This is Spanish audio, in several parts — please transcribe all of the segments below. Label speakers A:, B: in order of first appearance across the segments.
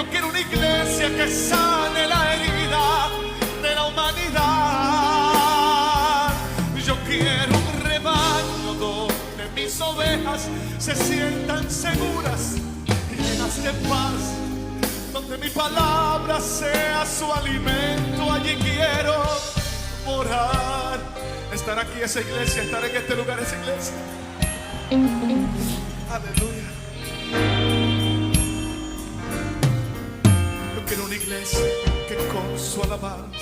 A: Yo quiero una iglesia que sane la herida de la humanidad. Yo quiero un rebaño donde mis ovejas se sientan seguras y llenas de paz, donde mi palabra sea su alimento. Allí quiero morar. Estar aquí esa iglesia, estar en este lugar esa iglesia. Aleluya. Yo quiero una iglesia que con su alabanza.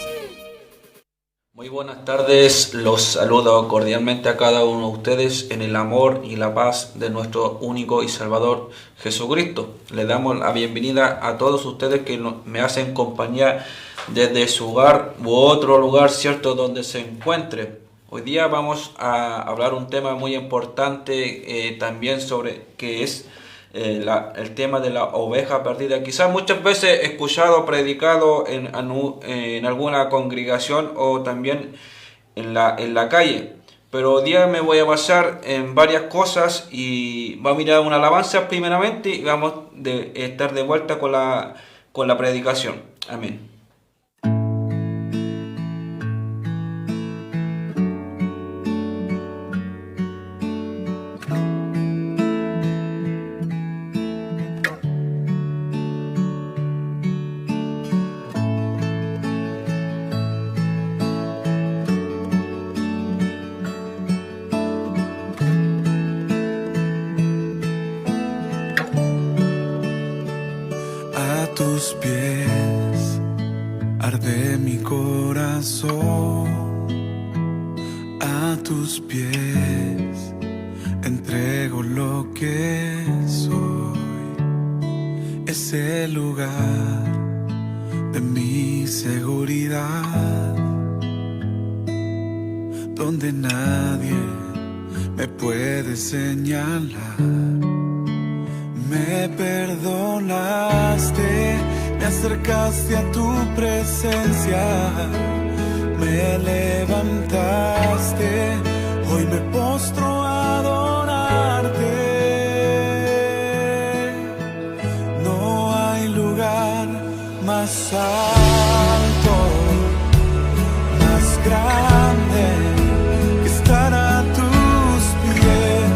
B: Muy buenas tardes, los saludo cordialmente a cada uno de ustedes en el amor y la paz de nuestro único y Salvador Jesucristo. Le damos la bienvenida a todos ustedes que me hacen compañía desde su hogar u otro lugar, cierto, donde se encuentre. Hoy día vamos a hablar un tema muy importante también sobre que es el tema de la oveja perdida. Quizás muchas veces he escuchado predicado en alguna congregación o también en la calle, pero hoy día me voy a basar en varias cosas y vamos a mirar una alabanza primeramente y vamos a estar de vuelta con la predicación. Amén.
C: A tus pies arde mi corazón, a tus pies entrego lo que soy. Es el lugar de mi seguridad, donde nadie me puede señalar. Me perdonaste, me acercaste a tu presencia, me levantaste, hoy me postro a adorarte. No hay lugar más alto, más grande que estar a tus pies,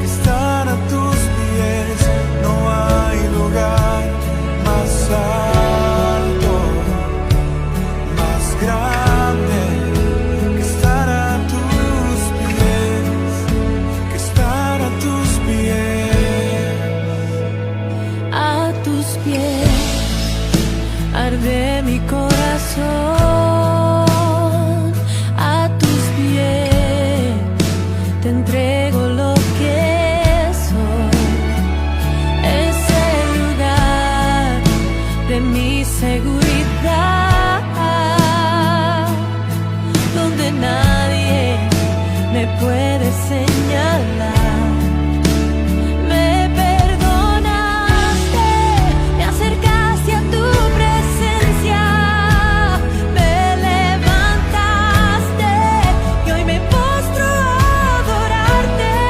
C: que estar a tus pies. No hay lugar más alto, más grande que estar a tus pies, que estar a tus pies.
D: A tus pies arde mi corazón, a tus pies te entrego lo que soy. Es el lugar de mi seguridad, donde nadie me puede señalar. Me perdonaste, me acercaste a tu presencia, me levantaste y hoy me postro a adorarte.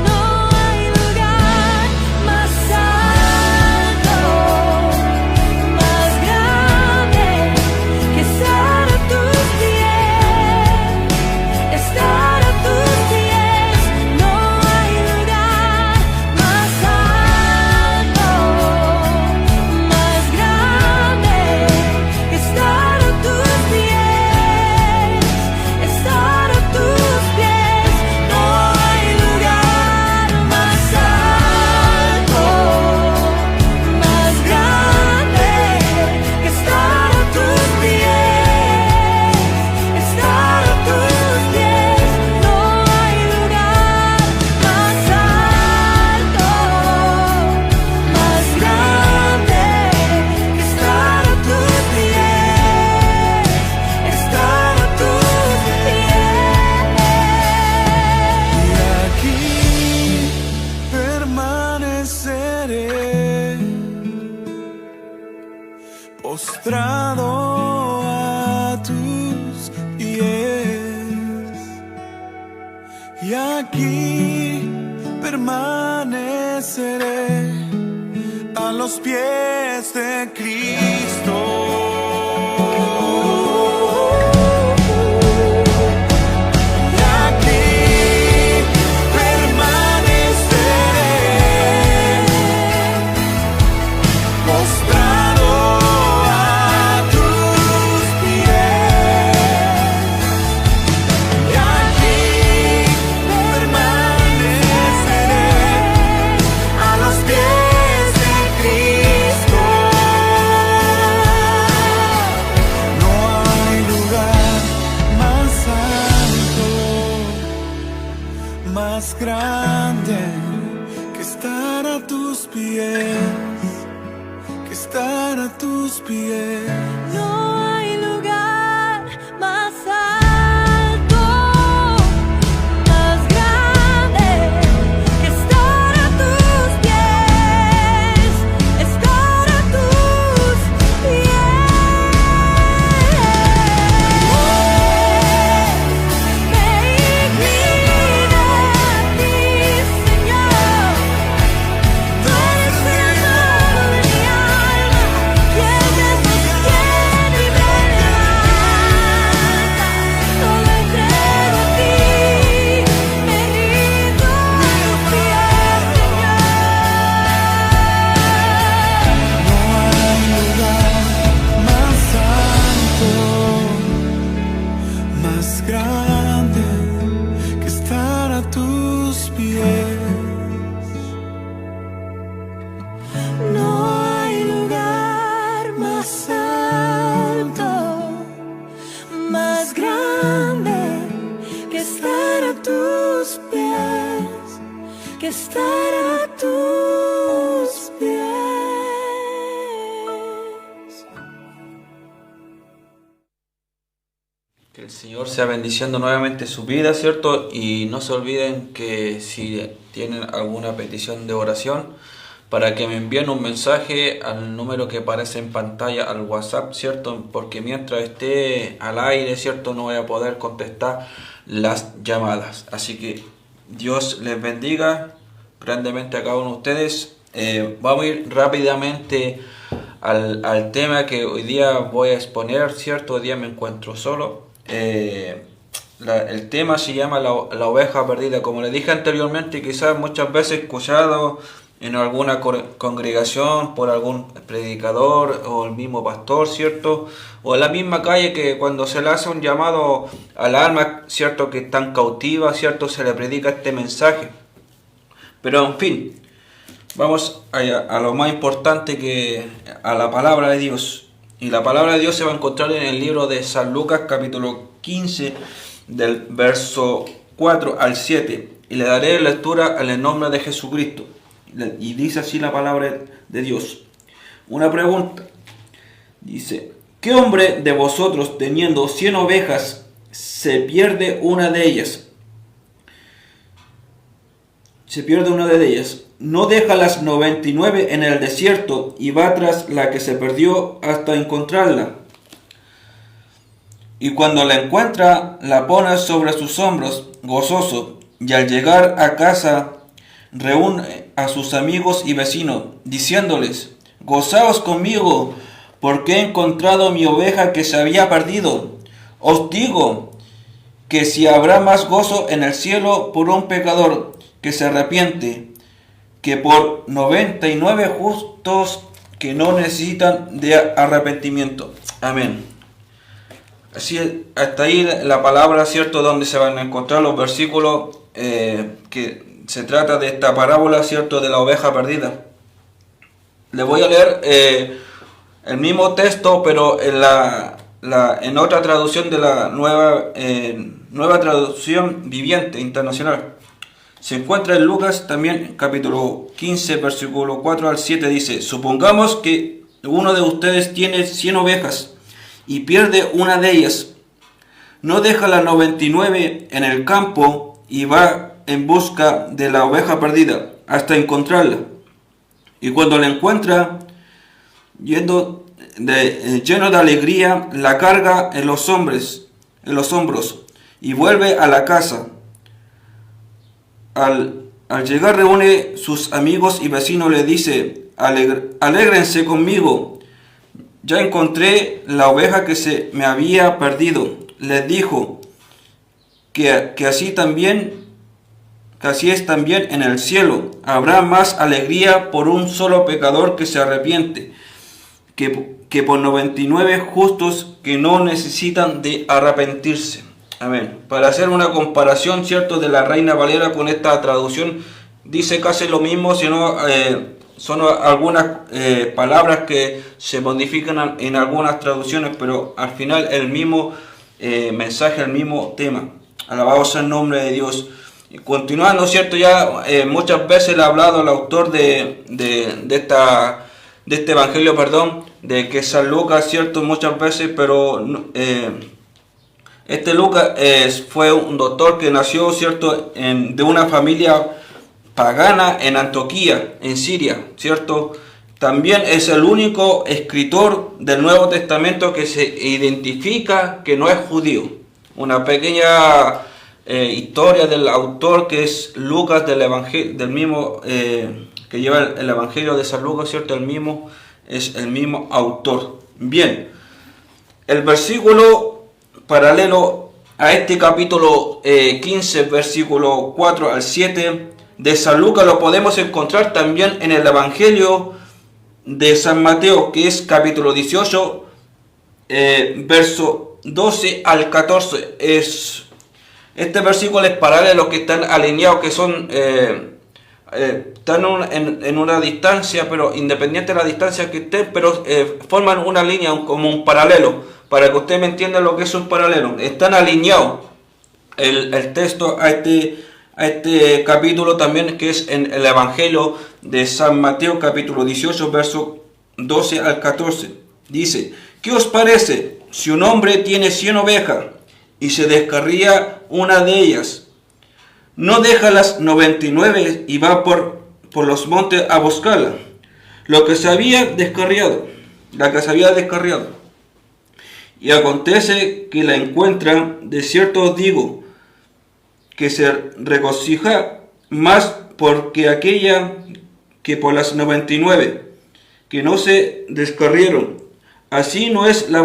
D: No hay lugar más alto, más grande que estar a tus pies, estar a tus pies. No hay lugar más alto, más grande que estar a tus pies, estar a tus pies. No hay lugar más alto, más grande que estar a tus pies, estar a tus pies. No hay lugar más alto, más grande que estar a tus pies, estar a tus
C: Y
D: pies.
C: aquí permaneceré, postrado a tus pies. Y aquí permaneceré, permaneceré a los pies de Cristo. Más grande que estar a tus pies, que estar a tus pies.
D: No hay lugar más alto, más grande que estar a tus pies, estar a tus pies. Me inclino a ti, Señor. Tú eres el amor de mi alma, quien me sostiene y me levanta. Todo entrego a ti, me rindo a tus pies, Señor.
C: No hay lugar más alto, más grande que estar a tus pies.
D: No hay lugar más alto, más grande que estar a tus pies, que estar a tus pies.
B: Que el Señor sea bendiciendo nuevamente su vida, ¿cierto? Y no se olviden que si tienen alguna petición de oración, para que me envíen un mensaje al número que aparece en pantalla, al WhatsApp, ¿cierto? Porque mientras esté al aire, ¿cierto? No voy a poder contestar las llamadas. Así que Dios les bendiga grandemente a cada uno de ustedes. Vamos a ir rápidamente al tema que hoy día voy a exponer, ¿cierto? Hoy día me encuentro solo. El tema se llama la oveja perdida. Como les dije anteriormente, quizás muchas veces escuchado en alguna congregación por algún predicador o el mismo pastor, ¿cierto? O en la misma calle, que cuando se le hace un llamado al alma, ¿cierto? Que están cautivas, ¿cierto? Se le predica este mensaje. Pero en fin, vamos a lo más importante, a la palabra de Dios. Y la palabra de Dios se va a encontrar en el libro de San Lucas, capítulo 15, del verso 4 al 7. Y le daré lectura en el nombre de Jesucristo. Y dice así la palabra de Dios. Una pregunta. Dice: ¿qué hombre de vosotros, teniendo 100 ovejas, se pierde una de ellas? ¿No deja las 99 en el desierto y va tras la que se perdió hasta encontrarla? Y cuando la encuentra, la pone sobre sus hombros, gozoso, y al llegar a casa reúne a sus amigos y vecinos, diciéndoles: gozaos conmigo, porque he encontrado mi oveja que se había perdido. Os digo que si habrá más gozo en el cielo por un pecador que se arrepiente, que por 99 justos que no necesitan de arrepentimiento. Amén. Así, hasta ahí la palabra, ¿cierto? Donde se van a encontrar los versículos que se trata de esta parábola, ¿cierto? De la oveja perdida. Le voy a leer el mismo texto, pero en otra traducción de la nueva traducción viviente internacional. Se encuentra en Lucas también, capítulo 15, versículo 4 al 7, dice: supongamos que uno de ustedes tiene 100 ovejas y pierde una de ellas. ¿No deja las 99 en el campo y va en busca de la oveja perdida hasta encontrarla? Y cuando la encuentra, lleno de alegría, la carga en los hombros y vuelve a la casa.
E: Al llegar reúne sus amigos y vecinos, le dice: Alégrense conmigo, ya encontré la oveja que se me había perdido. Les dijo que así es también en el cielo. Habrá más alegría por un solo pecador que se arrepiente que por 99 justos que no necesitan de arrepentirse. Amén. Para hacer una comparación, ¿cierto?, de la Reina Valera con esta traducción, dice casi lo mismo, sino son algunas palabras que se modifican en algunas traducciones, pero al final el mismo mensaje, el mismo tema. Alabado sea el nombre de Dios. Y continuando, ¿cierto? Ya muchas veces le ha hablado el autor de este evangelio, de que San Lucas, ¿cierto? Muchas veces, pero este Lucas fue un doctor que nació, ¿cierto?, de una familia pagana en Antioquía, en Siria, ¿cierto? También es el único escritor del Nuevo Testamento que se identifica que no es judío. Una pequeña historia del autor, que es Lucas, del mismo que lleva el Evangelio de San Lucas, ¿cierto? Es el mismo autor. Bien, el versículo paralelo a este capítulo 15, versículo 4 al 7 de San Lucas, lo podemos encontrar también en el Evangelio de San Mateo, que es capítulo 18, verso 12 al 14. Este versículo es paralelo a los que están alineados, que son están en una distancia, pero independiente de la distancia que estén, pero forman una línea, como un paralelo. Para que usted me entienda lo que es un paralelo, están alineados el texto a este capítulo también, que es en el Evangelio de San Mateo, capítulo 18, verso 12 al 14. Dice: ¿Qué os parece si un hombre tiene 100 ovejas y se descarría una de ellas? ¿No deja las 99 y va por los montes a buscarla? La que se había descarriado. Y acontece que la encuentra. De cierto os digo que se regocija más porque aquella que por las 99 que no se descarrieron. Así no es la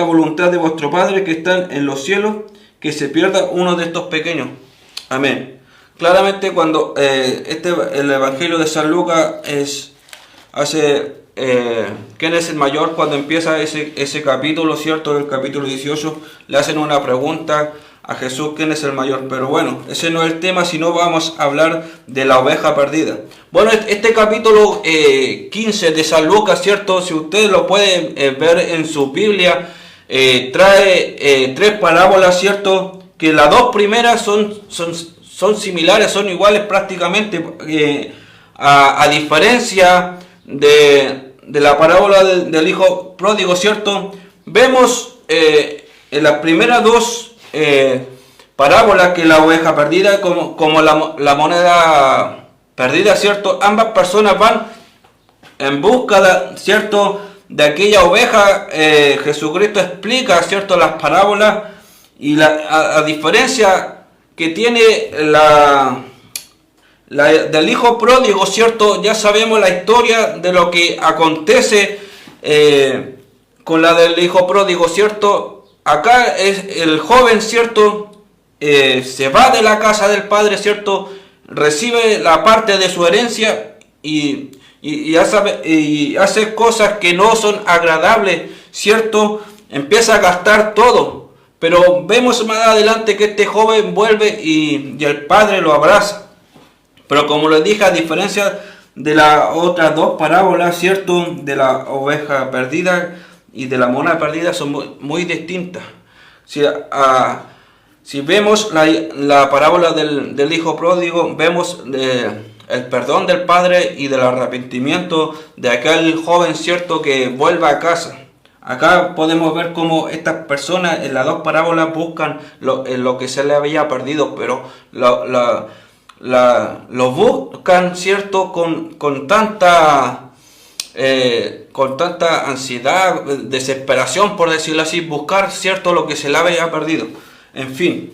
E: voluntad de vuestro Padre que está en los cielos, que se pierda uno de estos pequeños. Amén. Claramente, cuando el Evangelio de San Lucas ¿quién es el mayor? Cuando empieza ese capítulo, ¿cierto? El capítulo 18, le hacen una pregunta a Jesús: ¿quién es el mayor? Pero bueno, ese no es el tema, sino vamos a hablar de la oveja perdida. Bueno, este capítulo 15 de San Lucas, ¿cierto? Si ustedes lo pueden ver en su Biblia, trae 3 parábolas, ¿cierto? Que las 2 primeras son similares, son iguales prácticamente, a diferencia de la parábola del hijo pródigo, ¿cierto? Vemos en las primeras 2 parábolas que la oveja perdida como la moneda perdida, ¿cierto? Ambas personas van en busca, ¿cierto?, de aquella oveja. Jesucristo explica, ¿cierto?, las parábolas, y a diferencia que tiene del hijo pródigo, ¿cierto? Ya sabemos la historia de lo que acontece con la del hijo pródigo, ¿cierto? Acá es el joven, ¿cierto? Se va de la casa del padre, ¿cierto? Recibe la parte de su herencia y hace cosas que no son agradables, ¿cierto? Empieza a gastar todo. Pero vemos más adelante que este joven vuelve y el padre lo abraza. Pero como les dije, a diferencia de las otras 2 parábolas, ¿cierto?, de la oveja perdida y de la moneda perdida, son muy distintas. Si vemos la parábola del hijo pródigo, vemos el perdón del padre y del arrepentimiento de aquel joven, ¿cierto?, que vuelve a casa. Acá podemos ver cómo estas personas en las 2 parábolas buscan lo que se le había perdido, pero lo buscan, ¿cierto?, con tanta ansiedad, desesperación, por decirlo así, buscar, ¿cierto?, lo que se le había perdido. En fin,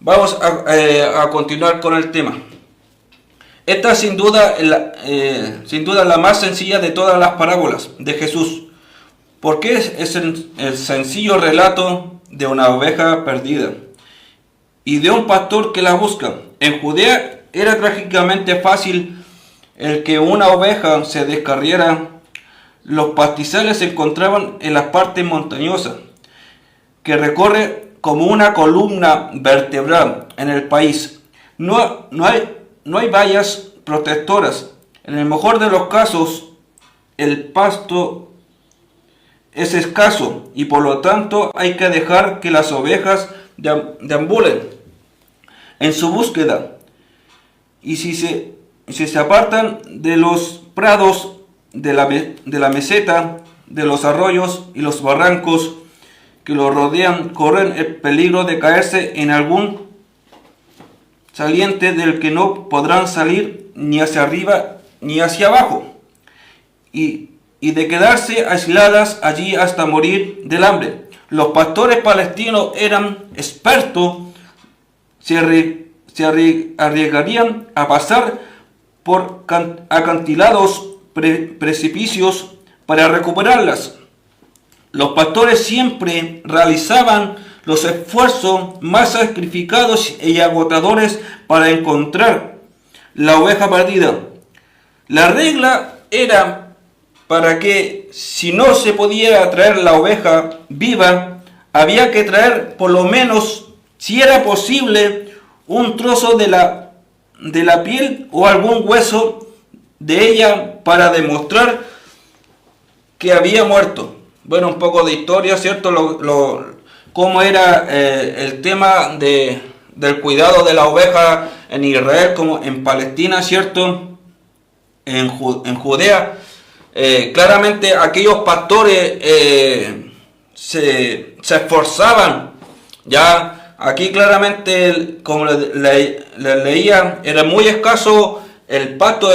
E: Vamos a continuar con el tema. Esta es sin duda la más sencilla de todas las parábolas de Jesús, porque es el sencillo relato de una oveja perdida y de un pastor que la busca. En Judea era trágicamente fácil el que una oveja se descarriara. Los pastizales se encontraban en las partes montañosas, que recorre como una columna vertebral en el país. No hay vallas protectoras. En el mejor de los casos, el pasto es escaso y por lo tanto hay que dejar que las ovejas deambulen en su búsqueda. Y si se apartan de los prados, de la meseta, de los arroyos y los barrancos que los rodean, corren el peligro de caerse en algún saliente del que no podrán salir ni hacia arriba ni hacia abajo, y de quedarse aisladas allí hasta morir del hambre. Los pastores palestinos eran expertos, se arriesgarían a pasar por acantilados precipicios para recuperarlas. Los pastores siempre realizaban los esfuerzos más sacrificados y agotadores para encontrar la oveja perdida. La regla era para que, si no se podía traer la oveja viva, había que traer por lo menos, si era posible, un trozo de la piel o algún hueso de ella para demostrar que había muerto. Bueno, un poco de historia, ¿cierto? Cómo era el tema del cuidado de la oveja en Israel, como en Palestina, ¿cierto? En Judea. Claramente aquellos pastores se esforzaban. Ya aquí claramente, como le leía, era muy escaso el pasto.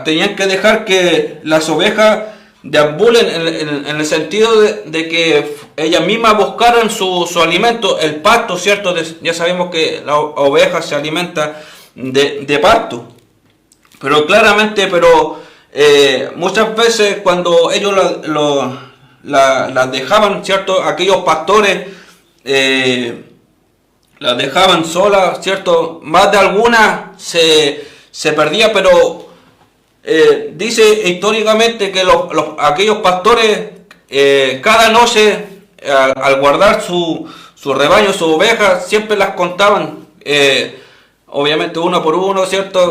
E: Tenían que dejar que las ovejas deambulen en el sentido de que ellas mismas buscaran su alimento, el pasto, ¿cierto? Ya sabemos que la oveja se alimenta de pasto. Pero claramente, muchas veces cuando ellos las dejaban, ¿cierto? Aquellos pastores las dejaban solas, ¿cierto? Más de alguna se perdía, pero dice históricamente que aquellos pastores cada noche al guardar su rebaño, sus ovejas, siempre las contaban, obviamente uno por uno, ¿cierto?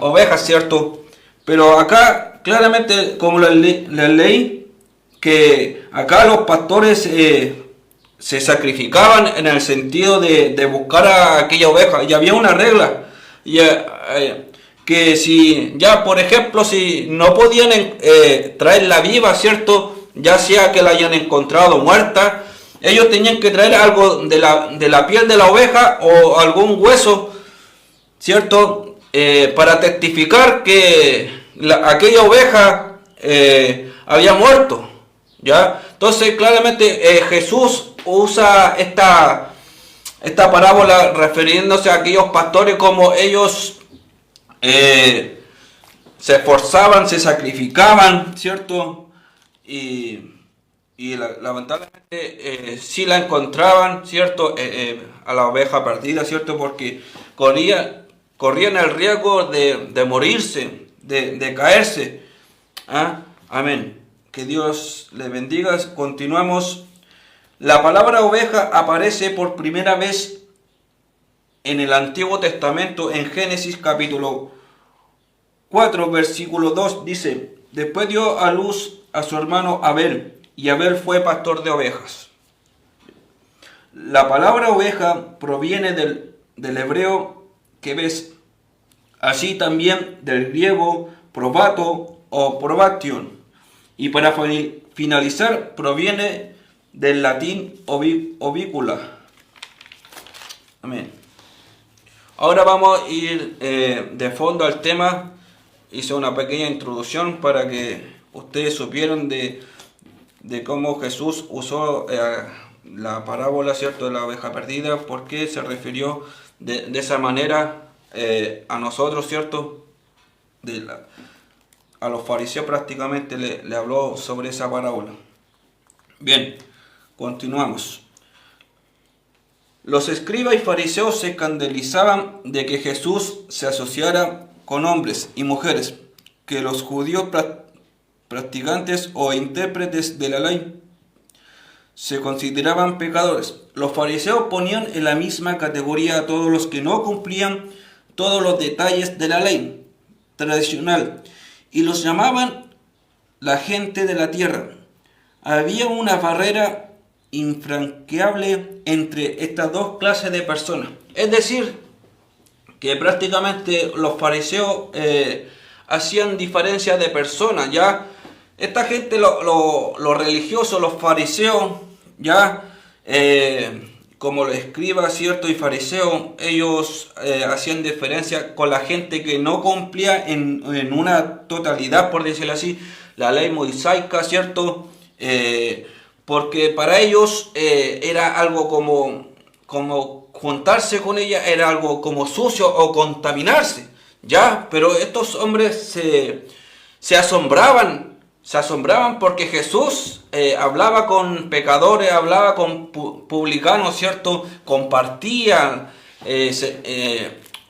E: Ovejas, ¿cierto? Pero acá claramente, como les leí, que acá los pastores se sacrificaban en el sentido de buscar a aquella oveja, y había una regla, que si ya, por ejemplo, si no podían traerla viva, ¿cierto? Ya sea que la hayan encontrado muerta, ellos tenían que traer algo de la piel de la oveja o algún hueso, ¿cierto? Para testificar que aquella oveja había muerto, ¿ya? Entonces, claramente Jesús usa esta parábola refiriéndose a aquellos pastores como ellos se esforzaban, se sacrificaban, ¿cierto? Y lamentablemente sí la encontraban, ¿cierto? A la oveja perdida, ¿cierto? Porque corrían el riesgo de morirse, de caerse. ¿Ah? Amén. Que Dios les bendiga. Continuamos. La palabra oveja aparece por primera vez en el Antiguo Testamento en Génesis capítulo 4, versículo 2. Dice: después dio a luz a su hermano Abel, y Abel fue pastor de ovejas. La palabra oveja proviene del hebreo que ves, así también del griego probato o probation, y para finalizar proviene del latín ovícula. Amén. Ahora vamos a ir de fondo al tema. Hice una pequeña introducción para que ustedes supieran de cómo Jesús usó la parábola, ¿cierto?, de la oveja perdida, por qué se refirió de esa manera a nosotros, ¿cierto? A los fariseos prácticamente le habló sobre esa parábola. Bien, continuamos. Los escribas y fariseos se escandalizaban de que Jesús se asociara con hombres y mujeres, que los judíos practicantes o intérpretes de la ley se consideraban pecadores. Los fariseos ponían en la misma categoría a todos los que no cumplían todos los detalles de la ley tradicional y los llamaban la gente de la tierra. Había una barrera infranqueable entre estas dos clases de personas. Es decir, que prácticamente los fariseos hacían diferencia de personas. Ya esta gente, los religiosos, los fariseos, ya como los escribas, cierto, y fariseos, ellos hacían diferencia con la gente que no cumplía en una totalidad, por decirlo así, la ley mosaica, cierto, porque para ellos era algo como juntarse con ella, era algo como sucio o contaminarse, ya, pero estos hombres se asombraban porque Jesús hablaba con pecadores, hablaba con publicanos, ¿cierto? Compartía,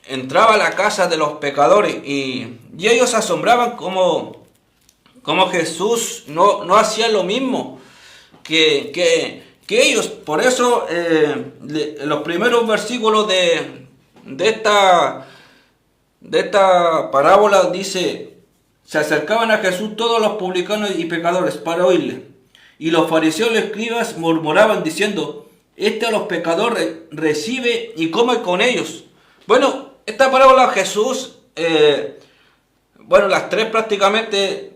E: entraba a la casa de los pecadores y ellos se asombraban como Jesús no hacía lo mismo que ellos. Por eso los primeros versículos de esta parábola dice: se acercaban a Jesús todos los publicanos y pecadores para oírle. Y los fariseos y los escribas murmuraban diciendo: este a los pecadores recibe y come con ellos. Bueno, esta parábola Jesús, las tres prácticamente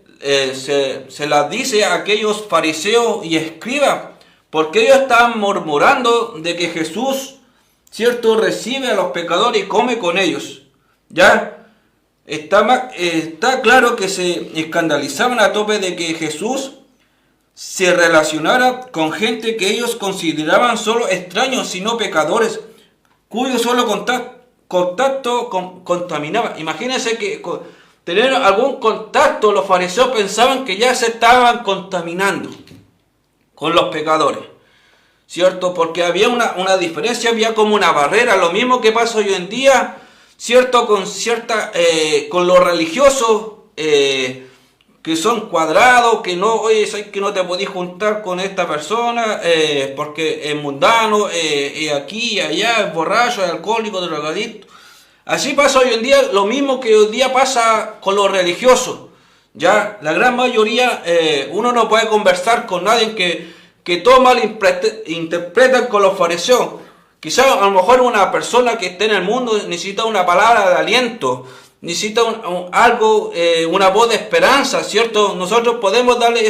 E: se las dice a aquellos fariseos y escribas, porque ellos estaban murmurando de que Jesús, cierto, recibe a los pecadores y come con ellos. ¿Ya? Está claro que se escandalizaban a tope de que Jesús se relacionara con gente que ellos consideraban solo extraños y no pecadores, cuyo solo contacto contaminaba. Imagínense que tener algún contacto, los fariseos pensaban que ya se estaban contaminando con los pecadores, ¿cierto? Porque había una diferencia, había como una barrera, lo mismo que pasa hoy en día, ¿cierto? Con los religiosos que son cuadrados, que no, oye, sabes que no te podís juntar con esta persona porque es mundano, es aquí, allá, es borracho, es alcohólico, drogadicto. Así pasa hoy en día, lo mismo que hoy día pasa con los religiosos. Ya la gran mayoría, uno no puede conversar con nadie que todo mal interpretan con los fariseos. Quizás a lo mejor una persona que esté en el mundo necesita una palabra de aliento, necesita una voz de esperanza, ¿cierto? Nosotros podemos darle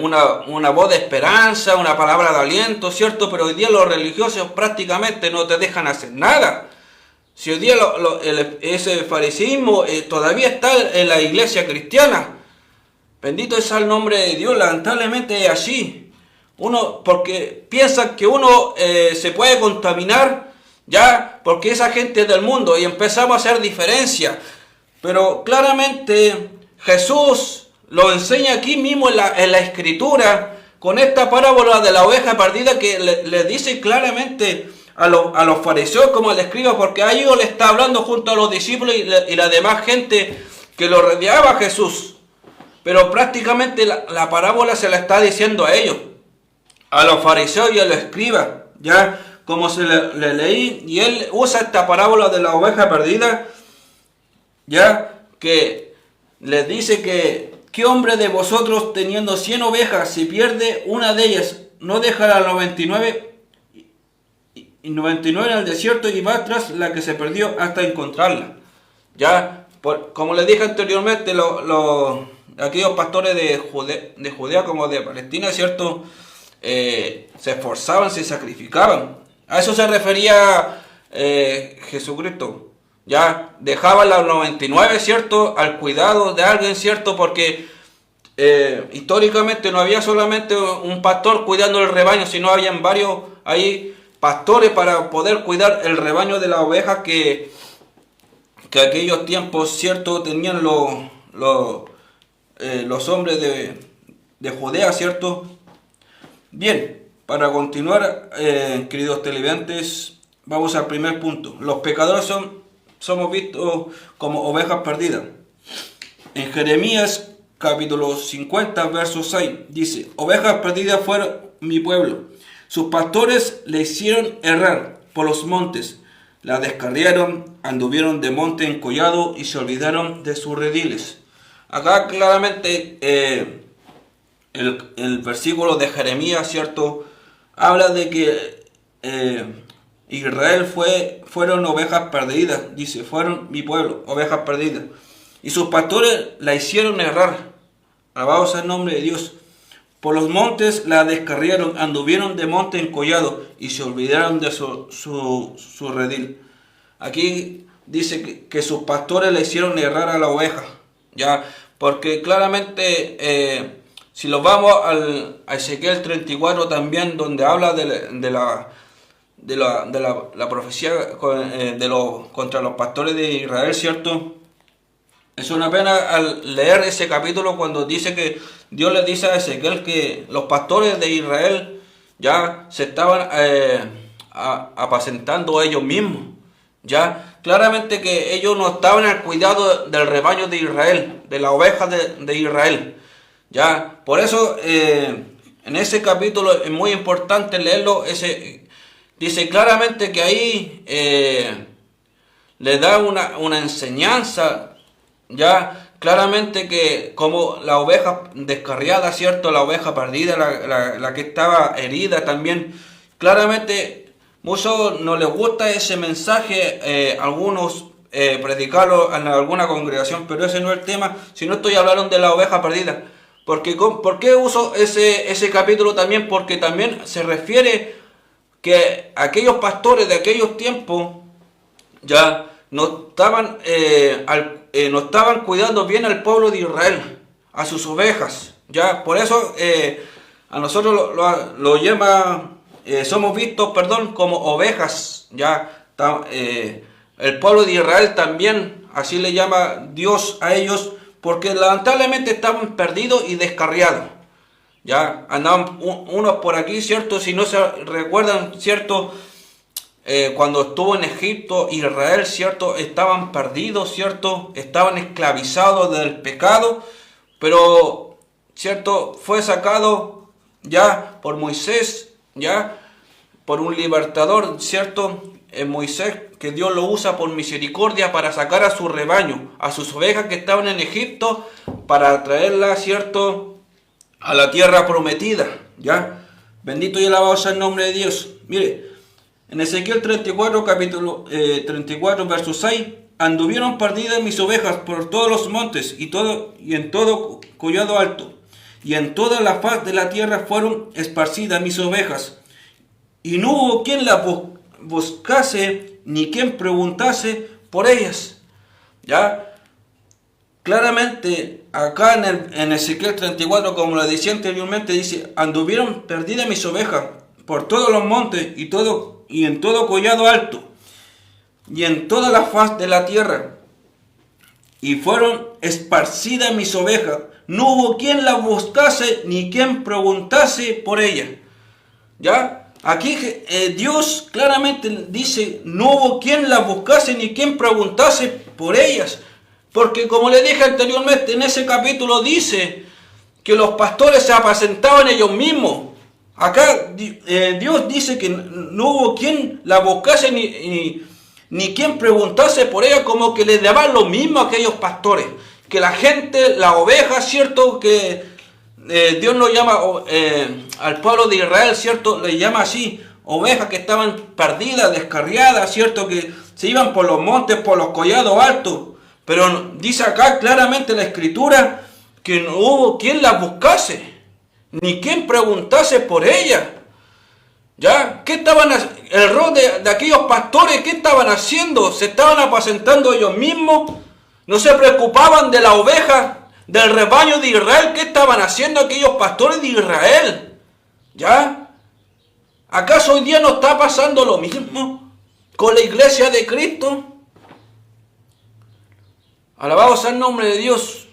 E: una voz de esperanza, una palabra de aliento, ¿cierto? Pero hoy día los religiosos prácticamente no te dejan hacer nada. Si hoy día ese fariseísmo todavía está en la iglesia cristiana, bendito sea el nombre de Dios, lamentablemente es así. Porque piensan que uno se puede contaminar, ya, porque esa gente es del mundo y empezamos a hacer diferencia. Pero claramente Jesús lo enseña aquí mismo en la escritura, con esta parábola de la oveja perdida, que le dice claramente a los fariseos como al escriba, porque a ellos le está hablando junto a los discípulos y la demás gente que lo rodeaba a Jesús. Pero prácticamente la parábola se la está diciendo a ellos, a los fariseos y a los escribas, ya como se le leí, y él usa esta parábola de la oveja perdida, ya que les dice que ¿qué hombre de vosotros teniendo 100 ovejas, si pierde una de ellas, no deja las 99 en el desierto y va tras la que se perdió hasta encontrarla? Ya, como les dije anteriormente, aquellos pastores de Judea como de Palestina, ¿cierto? Se esforzaban, se sacrificaban. A eso se refería Jesucristo. Ya dejaban las 99, ¿cierto? Al cuidado de alguien, ¿cierto? Porque históricamente no había solamente un pastor cuidando el rebaño, sino habían varios ahí pastores para poder cuidar el rebaño de las ovejas que aquellos tiempos, cierto, tenían los hombres de Judea, cierto. Bien, para continuar, queridos televidentes, vamos al primer punto. Los pecadores somos vistos como ovejas perdidas. En Jeremías capítulo 50, verso 6, dice: ovejas perdidas fueron mi pueblo. Sus pastores le hicieron errar por los montes. La descarriaron, anduvieron de monte en collado y se olvidaron de sus rediles. Acá claramente el versículo de Jeremías, cierto, habla de que Israel fueron ovejas perdidas. Dice, fueron mi pueblo, ovejas perdidas. Y sus pastores la hicieron errar. Alabado sea el nombre de Dios. Por los montes la descarriaron, anduvieron de monte en collado y se olvidaron de su redil. Aquí dice que sus pastores le hicieron errar a la oveja. Ya, porque claramente si nos vamos a Ezequiel 34 también, donde habla de la profecía contra los pastores de Israel, ¿cierto? Es una pena al leer ese capítulo cuando dice que Dios le dice a Ezequiel que los pastores de Israel ya se estaban apacentando ellos mismos. Ya claramente que ellos no estaban al cuidado del rebaño de Israel, de la oveja de Israel. Ya, por eso en ese capítulo es muy importante leerlo. Dice claramente que ahí le da una enseñanza. Ya claramente que como la oveja descarriada, cierto, la oveja perdida, la que estaba herida también, claramente muchos no les gusta ese mensaje, algunos predicarlo en alguna congregación, pero ese no es el tema, sino estoy hablando de la oveja perdida. ¿Por qué uso ese capítulo también? Porque también se refiere que aquellos pastores de aquellos tiempos ya no estaban cuidando bien al pueblo de Israel, a sus ovejas. Ya, por eso a nosotros lo llama, somos vistos, como ovejas. Ya, el pueblo de Israel también, así le llama Dios a ellos, porque lamentablemente estaban perdidos y descarriados. Ya, andaban unos por aquí, cierto, si no se recuerdan, cierto. Cuando estuvo en Egipto, Israel, cierto, estaban perdidos, cierto, estaban esclavizados del pecado, pero, cierto, fue sacado ya por Moisés, ya por un libertador, cierto, Moisés, que Dios lo usa por misericordia para sacar a su rebaño, a sus ovejas que estaban en Egipto, para traerlas, cierto, a la tierra prometida, ya. Bendito y alabado sea el nombre de Dios. Mire, en Ezequiel 34, capítulo 34, verso 6, anduvieron perdidas mis ovejas por todos los montes y en todo collado alto, y en toda la faz de la tierra fueron esparcidas mis ovejas, y no hubo quien las buscase ni quien preguntase por ellas. Ya, claramente acá en Ezequiel 34, como lo decía anteriormente, dice, anduvieron perdidas mis ovejas por todos los montes y en todo collado alto, y en toda la faz de la tierra, y fueron esparcidas mis ovejas. No hubo quien las buscase ni quien preguntase por ellas. Ya, aquí Dios claramente dice, no hubo quien las buscase ni quien preguntase por ellas, porque como le dije anteriormente, en ese capítulo dice que los pastores se apacentaban ellos mismos. Acá Dios dice que no hubo quien la buscase ni quien preguntase por ella, como que le daban lo mismo a aquellos pastores. Que la gente, la oveja, cierto, que Dios lo llama al pueblo de Israel, cierto, le llama así, ovejas que estaban perdidas, descarriadas, cierto, que se iban por los montes, por los collados altos. Pero dice acá claramente la Escritura que no hubo quien la buscase ni quien preguntase por ella. ¿Ya? ¿Qué estaban el rol de aquellos pastores? ¿Qué estaban haciendo? ¿Se estaban apacentando ellos mismos? ¿No se preocupaban de la oveja del rebaño de Israel. ¿Qué estaban haciendo aquellos pastores de Israel? ¿Ya? ¿Acaso hoy día no está pasando lo mismo con la iglesia de Cristo? Alabado sea el nombre de Dios.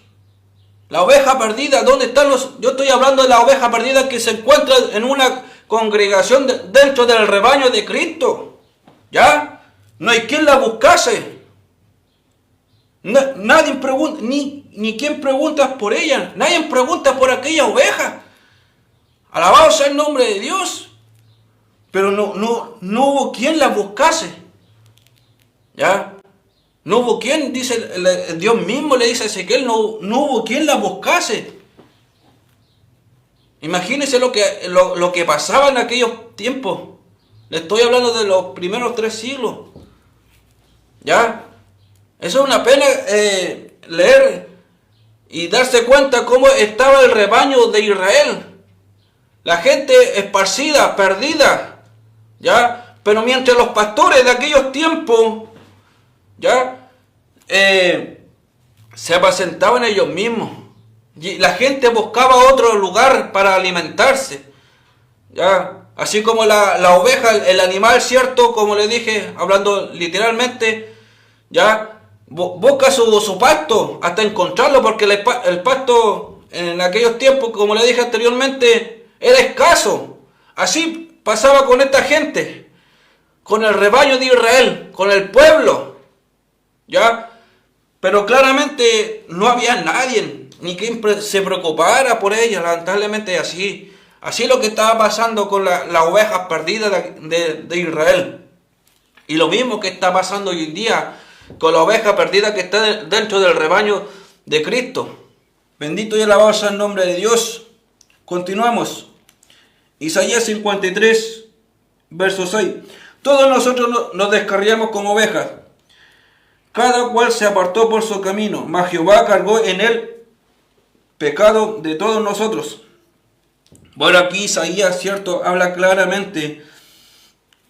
E: La oveja perdida, ¿dónde están los? Yo estoy hablando de la oveja perdida que se encuentra en una congregación dentro del rebaño de Cristo. ¿Ya? No hay quien la buscase. Nadie pregunta, ni quien pregunta por ella. Nadie pregunta por aquella oveja. Alabado sea el nombre de Dios. Pero no hubo quien la buscase. ¿Ya? No hubo quien, dice Dios mismo, le dice a Ezequiel, no hubo quien la buscase. Imagínense lo que pasaba en aquellos tiempos. Le estoy hablando de los primeros 3 siglos. ¿Ya? Eso es una pena leer y darse cuenta cómo estaba el rebaño de Israel. La gente esparcida, perdida. ¿Ya? Pero mientras los pastores de aquellos tiempos, ¿ya? Se apacentaban ellos mismos. Y la gente buscaba otro lugar para alimentarse. ¿Ya? Así como la oveja, el animal, ¿cierto? Como le dije, hablando literalmente, ¿ya? Busca su pasto hasta encontrarlo, porque el pasto en aquellos tiempos, como le dije anteriormente, era escaso. Así pasaba con esta gente, con el rebaño de Israel, con el pueblo, ¿ya? Pero claramente no había nadie, ni quien se preocupara por ella. Lamentablemente así es lo que estaba pasando con las ovejas perdidas de Israel. Y lo mismo que está pasando hoy en día con la oveja perdida que está dentro del rebaño de Cristo. Bendito y alabado sea el nombre de Dios. Continuamos. Isaías 53, verso 6. Todos nosotros nos descarriamos como ovejas, cada cual se apartó por su camino, mas Jehová cargó en él pecado de todos nosotros. Bueno, aquí Isaías, ¿cierto?, habla claramente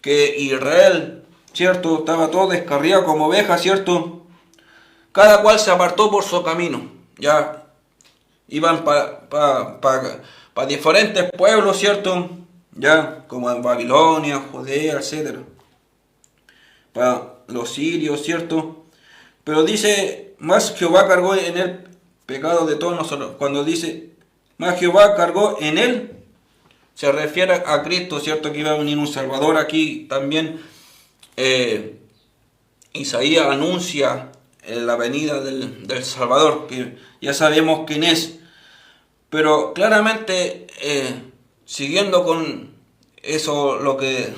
E: que Israel, ¿cierto?, estaba todo descarriado como oveja, ¿cierto? Cada cual se apartó por su camino. Ya iban para diferentes pueblos, ¿cierto? Ya, como en Babilonia, Judea, etc. Para los sirios, ¿cierto? Pero dice, más Jehová cargó en él pecado de todos nosotros. Cuando dice, más Jehová cargó en él, se refiere a Cristo, ¿cierto? Que iba a venir un Salvador. Aquí también Isaías anuncia la venida del Salvador, que ya sabemos quién es. Pero claramente, siguiendo con eso, lo que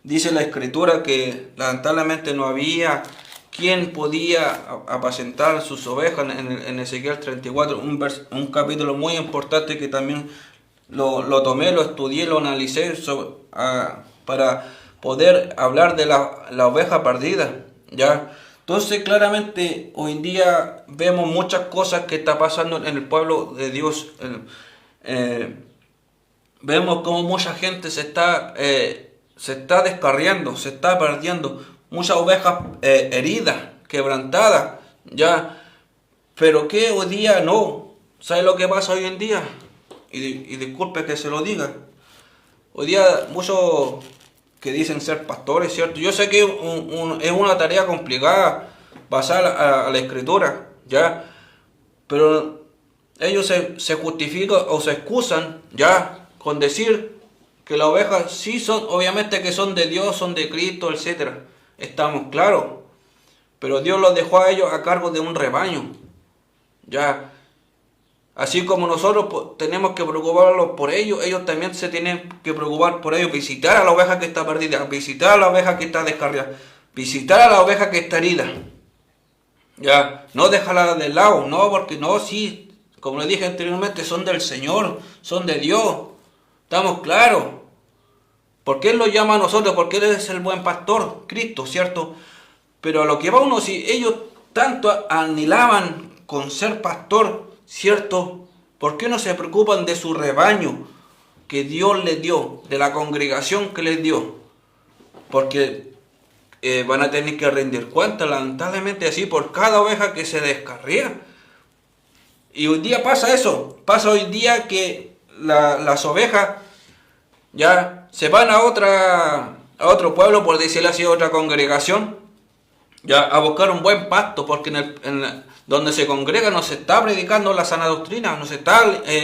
E: dice la Escritura, que lamentablemente no había quien podía apacentar sus ovejas en Ezequiel 34, un capítulo muy importante que también lo tomé, lo estudié, lo analicé para poder hablar de la oveja perdida, ¿ya? Entonces claramente hoy en día vemos muchas cosas que está pasando en el pueblo de Dios. Vemos como mucha gente se está descarriando, se está perdiendo. Muchas ovejas heridas, quebrantadas, ya. Pero que hoy día no. ¿Sabe lo que pasa hoy en día? Y disculpe que se lo diga. Hoy día muchos que dicen ser pastores, ¿cierto? Yo sé que es una tarea complicada pasar a la Escritura, ¿ya? Pero ellos se justifican o se excusan, ¿ya?, con decir que las ovejas sí son, obviamente que son de Dios, son de Cristo, etc. Estamos claros. Pero Dios los dejó a ellos a cargo de un rebaño, ¿ya? Así como nosotros tenemos que preocuparnos por ellos, ellos también se tienen que preocupar por ellos. Visitar a la oveja que está perdida, visitar a la oveja que está descarriada, visitar a la oveja que está herida. Ya, no dejarla de lado, no, porque no, sí, como le dije anteriormente, son del Señor, son de Dios. Estamos claros. ¿Por qué Él los llama a nosotros? Porque Él es el buen pastor, Cristo, ¿cierto? Pero a lo que va uno, si ellos tanto anhelaban con ser pastor, ¿cierto? ¿Por qué no se preocupan de su rebaño que Dios les dio, de la congregación que les dio? Porque van a tener que rendir cuentas, lamentablemente, así por cada oveja que se descarría. Y hoy día pasa eso. Pasa hoy día que las ovejas ya se van a otro pueblo, por decirlo así, a otra congregación, ya a buscar un buen pasto, porque donde se congrega no se está predicando la sana doctrina, no se está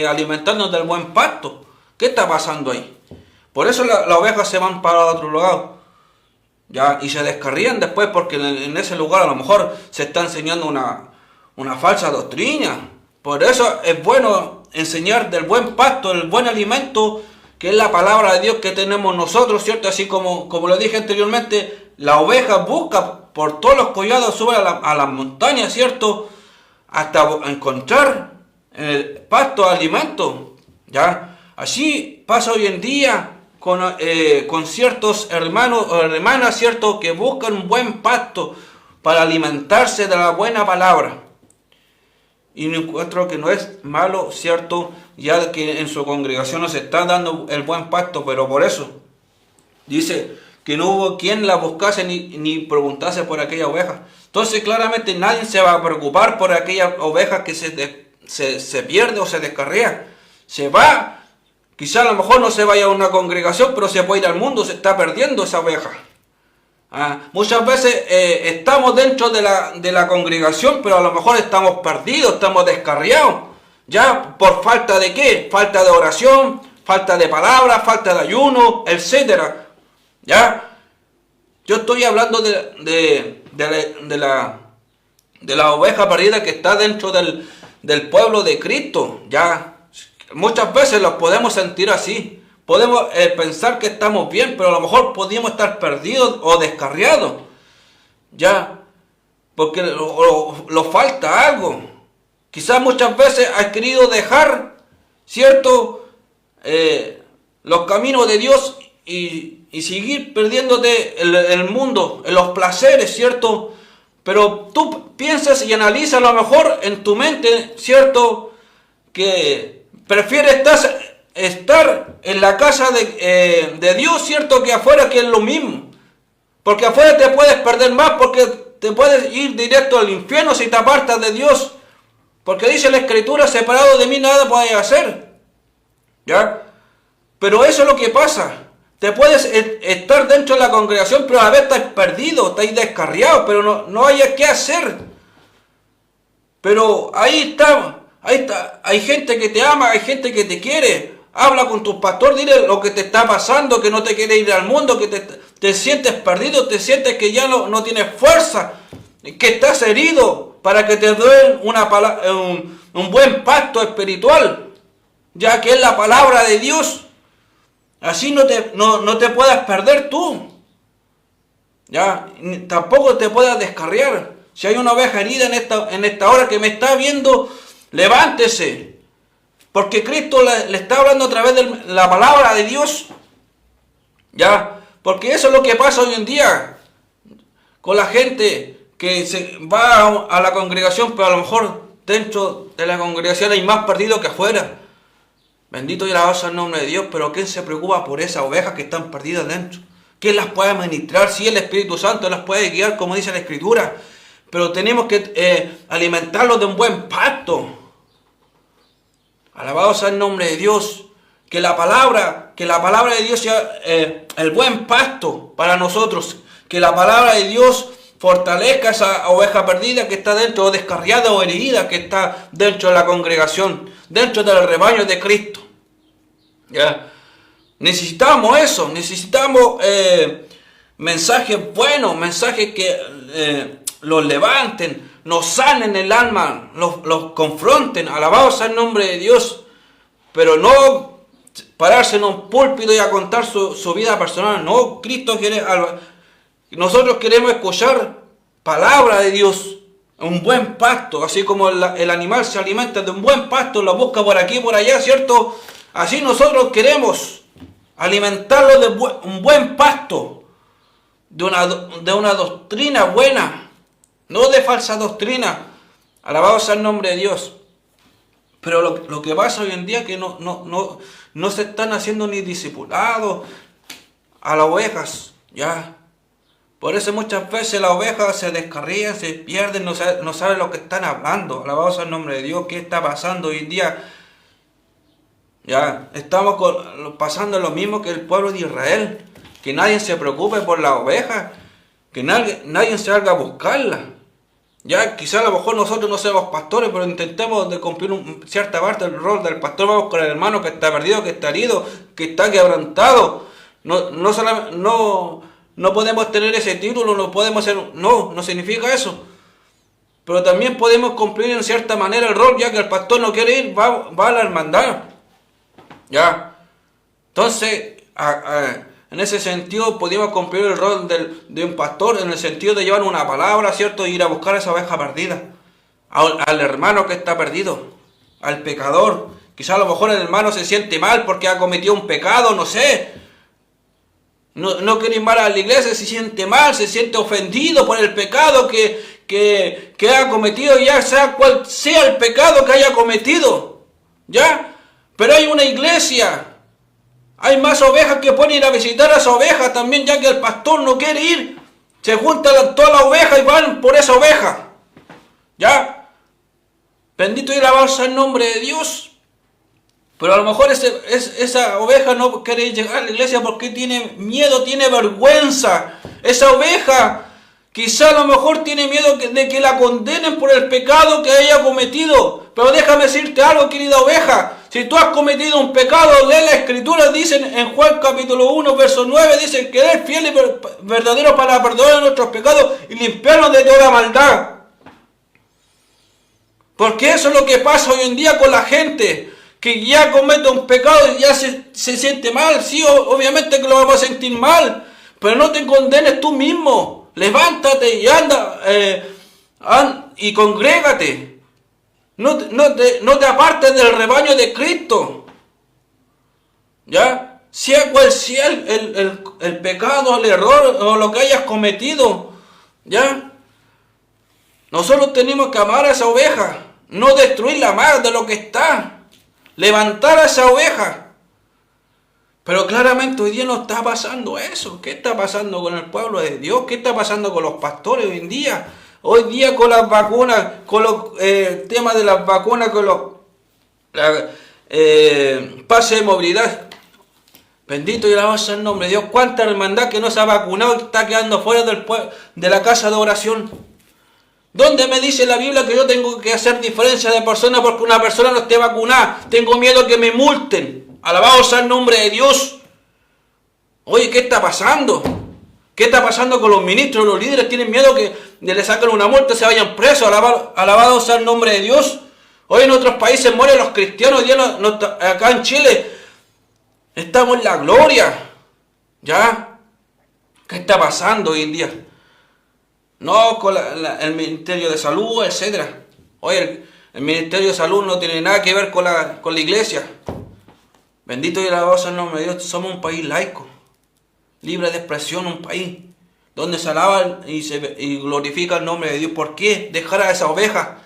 E: alimentando del buen pasto. ¿Qué está pasando ahí? Por eso las ovejas se van para otro lugar, ya, y se descarrían después, porque en ese lugar a lo mejor se está enseñando una falsa doctrina. Por eso es bueno enseñar del buen pasto, el buen alimento, que es la palabra de Dios que tenemos nosotros, ¿cierto? Así como lo dije anteriormente, la oveja busca por todos los collados, sube a las montañas, ¿cierto? Hasta encontrar el pasto, alimento, ¿ya? Así pasa hoy en día con ciertos hermanos o hermanas, ¿cierto? Que buscan un buen pasto para alimentarse de la buena palabra. Y encuentro que no es malo, ¿cierto? Ya que en su congregación no se está dando el buen pasto, pero por eso dice que no hubo quien la buscase ni preguntase por aquella oveja. Entonces claramente nadie se va a preocupar por aquella oveja que se pierde o se descarría. Se va, quizá a lo mejor no se vaya a una congregación, pero se puede ir al mundo, se está perdiendo esa oveja. Muchas veces estamos dentro de la congregación, pero a lo mejor estamos perdidos, estamos descarriados. ¿Ya? ¿Por falta de qué? Falta de oración, falta de palabra, falta de ayuno, etcétera. ¿Ya? Yo estoy hablando de la oveja perdida que está dentro del pueblo de Cristo. ¿Ya? Muchas veces los podemos sentir así. Podemos pensar que estamos bien, pero a lo mejor podríamos estar perdidos o descarriados. ¿Ya? Porque lo falta algo. Quizás muchas veces has querido dejar, ¿cierto? Los caminos de Dios y seguir perdiéndote el mundo, en los placeres, ¿cierto? Pero tú piensas y analizas a lo mejor en tu mente, ¿cierto? Que prefieres estar en la casa de Dios, ¿cierto? Que afuera, que es lo mismo. Porque afuera te puedes perder más, porque te puedes ir directo al infierno si te apartas de Dios. Porque dice la Escritura, separado de mí nada puedes hacer. ¿Ya? Pero eso es lo que pasa. Te puedes estar dentro de la congregación, pero a la vez estás perdido, estás descarriado, pero no hay qué hacer. Pero ahí está. Hay gente que te ama, hay gente que te quiere. Habla con tu pastor, dile lo que te está pasando, que no te quieres ir al mundo, que te sientes perdido, te sientes que ya no tienes fuerza, que estás herido, para que te den un buen pacto espiritual, ya que es la palabra de Dios. Así no te puedas perder tú, ya, tampoco te puedas descarriar. Si hay una oveja herida en esta hora que me está viendo, levántese, porque Cristo le está hablando a través de la palabra de Dios, ya, porque eso es lo que pasa hoy en día con la gente que se va a la congregación, pero a lo mejor dentro de la congregación hay más perdidos que afuera. Bendito y alabado sea el nombre de Dios, pero ¿quién se preocupa por esas ovejas que están perdidas dentro? ¿Quién las puede administrar? Si el Espíritu Santo las puede guiar, como dice la Escritura, pero tenemos que alimentarlos de un buen pacto. Alabado sea el nombre de Dios, que la palabra de Dios sea el buen pacto para nosotros, que la palabra de Dios fortalezca esa oveja perdida que está dentro, o descarriada o herida que está dentro de la congregación, dentro del rebaño de Cristo. ¿Ya? Necesitamos eso, necesitamos mensajes buenos, mensajes que los levanten, nos sanen el alma, los confronten. Alabado sea el nombre de Dios, pero no pararse en un púlpito y a contar su vida personal. No, Cristo quiere... Nosotros queremos escuchar palabra de Dios, un buen pasto, así como el animal se alimenta de un buen pasto, lo busca por aquí y por allá, ¿cierto? Así nosotros queremos alimentarlo de un buen pasto, de una doctrina buena, no de falsa doctrina. Alabado sea el nombre de Dios. Pero lo que pasa hoy en día es que no se están haciendo ni discipulados a las ovejas, ¿ya? Por eso muchas veces las ovejas se descarrían, se pierden, no saben lo que están hablando. Alabado sea el nombre de Dios. ¿Qué está pasando hoy en día? Ya, estamos pasando lo mismo que el pueblo de Israel. Que nadie se preocupe por las ovejas. Que nadie se haga a buscarlas. Ya, quizá a lo mejor nosotros no seamos pastores, pero intentemos de cumplir cierta parte del rol del pastor. Vamos con el hermano que está perdido, que está herido, que está quebrantado. No podemos tener ese título, no podemos ser... No significa eso. Pero también podemos cumplir en cierta manera el rol, ya que el pastor no quiere ir, va a la hermandad. Ya. Entonces, en ese sentido, podemos cumplir el rol de un pastor, en el sentido de llevar una palabra, ¿cierto? E ir a buscar a esa oveja perdida. Al hermano que está perdido. Al pecador. Quizá a lo mejor el hermano se siente mal porque ha cometido un pecado, no sé. No quiere ir mal a la iglesia, se siente mal, se siente ofendido por el pecado que ha cometido, ya sea cual sea el pecado que haya cometido. ¿Ya? Pero hay una iglesia. Hay más ovejas que pueden ir a visitar a esa oveja también, ya que el pastor no quiere ir. Se juntan todas las ovejas y van por esa oveja. ¿Ya? Bendito y alabado sea el nombre de Dios. Pero a lo mejor esa oveja no quiere llegar a la iglesia porque tiene miedo, tiene vergüenza. Esa oveja quizá a lo mejor tiene miedo de que la condenen por el pecado que haya cometido. Pero déjame decirte algo, querida oveja. Si tú has cometido un pecado, lee la escritura, dicen en Juan capítulo 1, verso 9, dice que Él es fiel y verdadero para perdonar nuestros pecados y limpiarnos de toda maldad. Porque eso es lo que pasa hoy en día con la gente, que ya comete un pecado y ya se siente mal. Sí, obviamente que lo vamos a sentir mal, pero no te condenes tú mismo. Levántate y anda y congrégate. No te apartes del rebaño de Cristo. ¿Ya? Sea cual sea el pecado, el error o lo que hayas cometido. ¿Ya? Nosotros tenemos que amar a esa oveja. No destruirla más de lo que está. Levantar a esa oveja. Pero claramente hoy día no está pasando eso. ¿Qué está pasando con el pueblo de Dios? ¿Qué está pasando con los pastores hoy en día? Hoy día con las vacunas, con los temas de las vacunas, con los pases de movilidad. Bendito y alabado sea el nombre de Dios. ¿Cuánta hermandad que no se ha vacunado y está quedando fuera de la casa de oración? ¿Dónde me dice la Biblia que yo tengo que hacer diferencia de persona porque una persona no esté vacunada? Tengo miedo que me multen. Alabado sea el nombre de Dios. Oye, ¿qué está pasando? ¿Qué está pasando con los ministros? Los líderes tienen miedo que le saquen una multa y se vayan presos. Alabado sea el nombre de Dios. Hoy en otros países mueren los cristianos. Hoy acá en Chile estamos en la gloria. ¿Ya? ¿Qué está pasando hoy en día? No con el Ministerio de Salud, etc. Oye, el Ministerio de Salud no tiene nada que ver con la iglesia. Bendito y alabado sea el nombre de Dios. Somos un país laico, libre de expresión, un país donde se alaba y glorifica el nombre de Dios. ¿Por qué dejar a esa oveja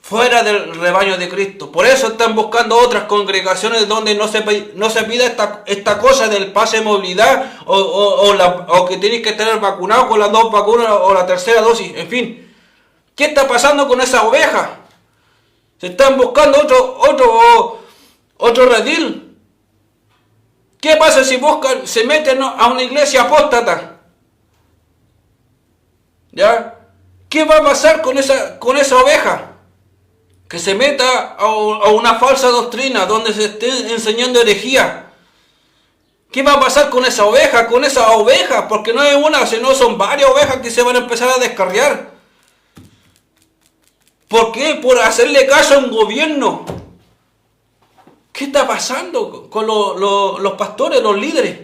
E: fuera del rebaño de Cristo? Por eso están buscando otras congregaciones donde no se pida esta cosa del pase de movilidad o que tienes que estar vacunado con las 2 vacunas o la tercera dosis. En fin, ¿qué está pasando con esa oveja? Se están buscando otro redil. ¿Qué pasa si se meten a una iglesia apóstata? ¿Ya? ¿Qué va a pasar con esa oveja? Que se meta a una falsa doctrina donde se esté enseñando herejía. ¿Qué va a pasar con esa oveja? Con esa oveja, porque no es una, sino son varias ovejas que se van a empezar a descarriar. ¿Por qué? Por hacerle caso a un gobierno. ¿Qué está pasando con los pastores, los líderes?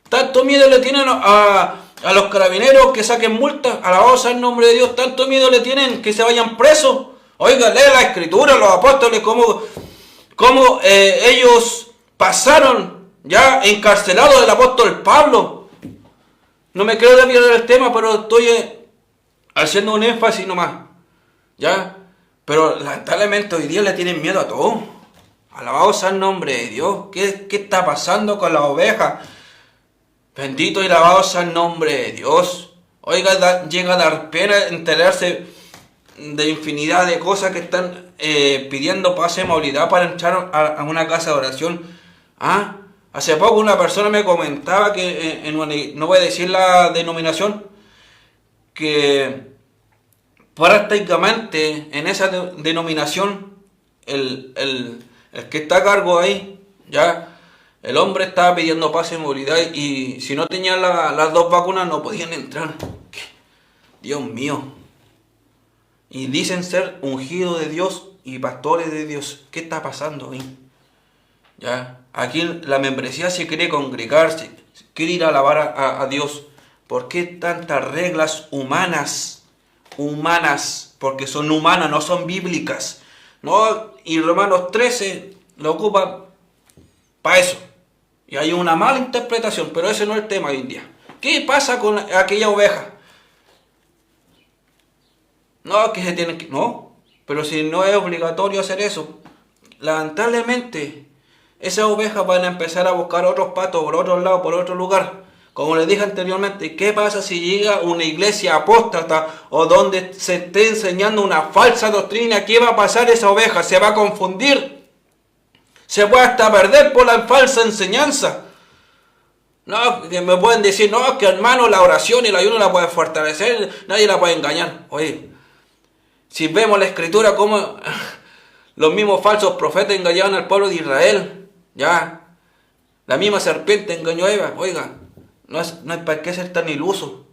E: Tanto miedo le tienen a los carabineros que saquen multas. Alabado sea el nombre de Dios. Tanto miedo le tienen que se vayan presos. Oiga, lee la escritura, los apóstoles, cómo ellos pasaron ya encarcelados del apóstol Pablo. No me quiero desviar del tema, pero estoy haciendo un énfasis nomás. ¿Ya? Pero lamentablemente hoy día le tienen miedo a todo. Alabado sea el nombre de Dios. ¿Qué está pasando con las ovejas?
B: Bendito y alabado sea el nombre de Dios. Oiga, llega a dar pena enterarse de infinidad de cosas que están pidiendo paz y movilidad para entrar a una casa de oración. Hace poco una persona me comentaba que, no voy a decir la denominación, que prácticamente en esa denominación el que está a cargo ahí, ya, el hombre estaba pidiendo paz y movilidad y si no tenían las 2 vacunas no podían entrar. Dios mío. Y dicen ser ungidos de Dios y pastores de Dios. ¿Qué está pasando ahí? Ya, aquí la membresía se quiere congregarse, quiere ir a alabar a Dios. ¿Por qué tantas reglas humanas? Humanas, porque son humanas, no son bíblicas. No, y Romanos 13 lo ocupa para eso. Y hay una mala interpretación, pero ese no es el tema hoy en día. ¿Qué pasa con aquella oveja? No, que se tienen que... No, pero si no es obligatorio hacer eso, lamentablemente esas ovejas van a empezar a buscar otros pastos por otro lado, por otro lugar. Como les dije anteriormente, ¿qué pasa si llega una iglesia apóstata o donde se esté enseñando una falsa doctrina? ¿Qué va a pasar esa oveja? Se va a confundir. Se puede hasta perder por la falsa enseñanza. No, que me pueden decir, no, que hermano, la oración y el ayuno la puede fortalecer, nadie la puede engañar. Oye, si vemos la escritura como los mismos falsos profetas engañaban al pueblo de Israel, ya, la misma serpiente engañó a Eva, oiga, no es para qué ser tan iluso.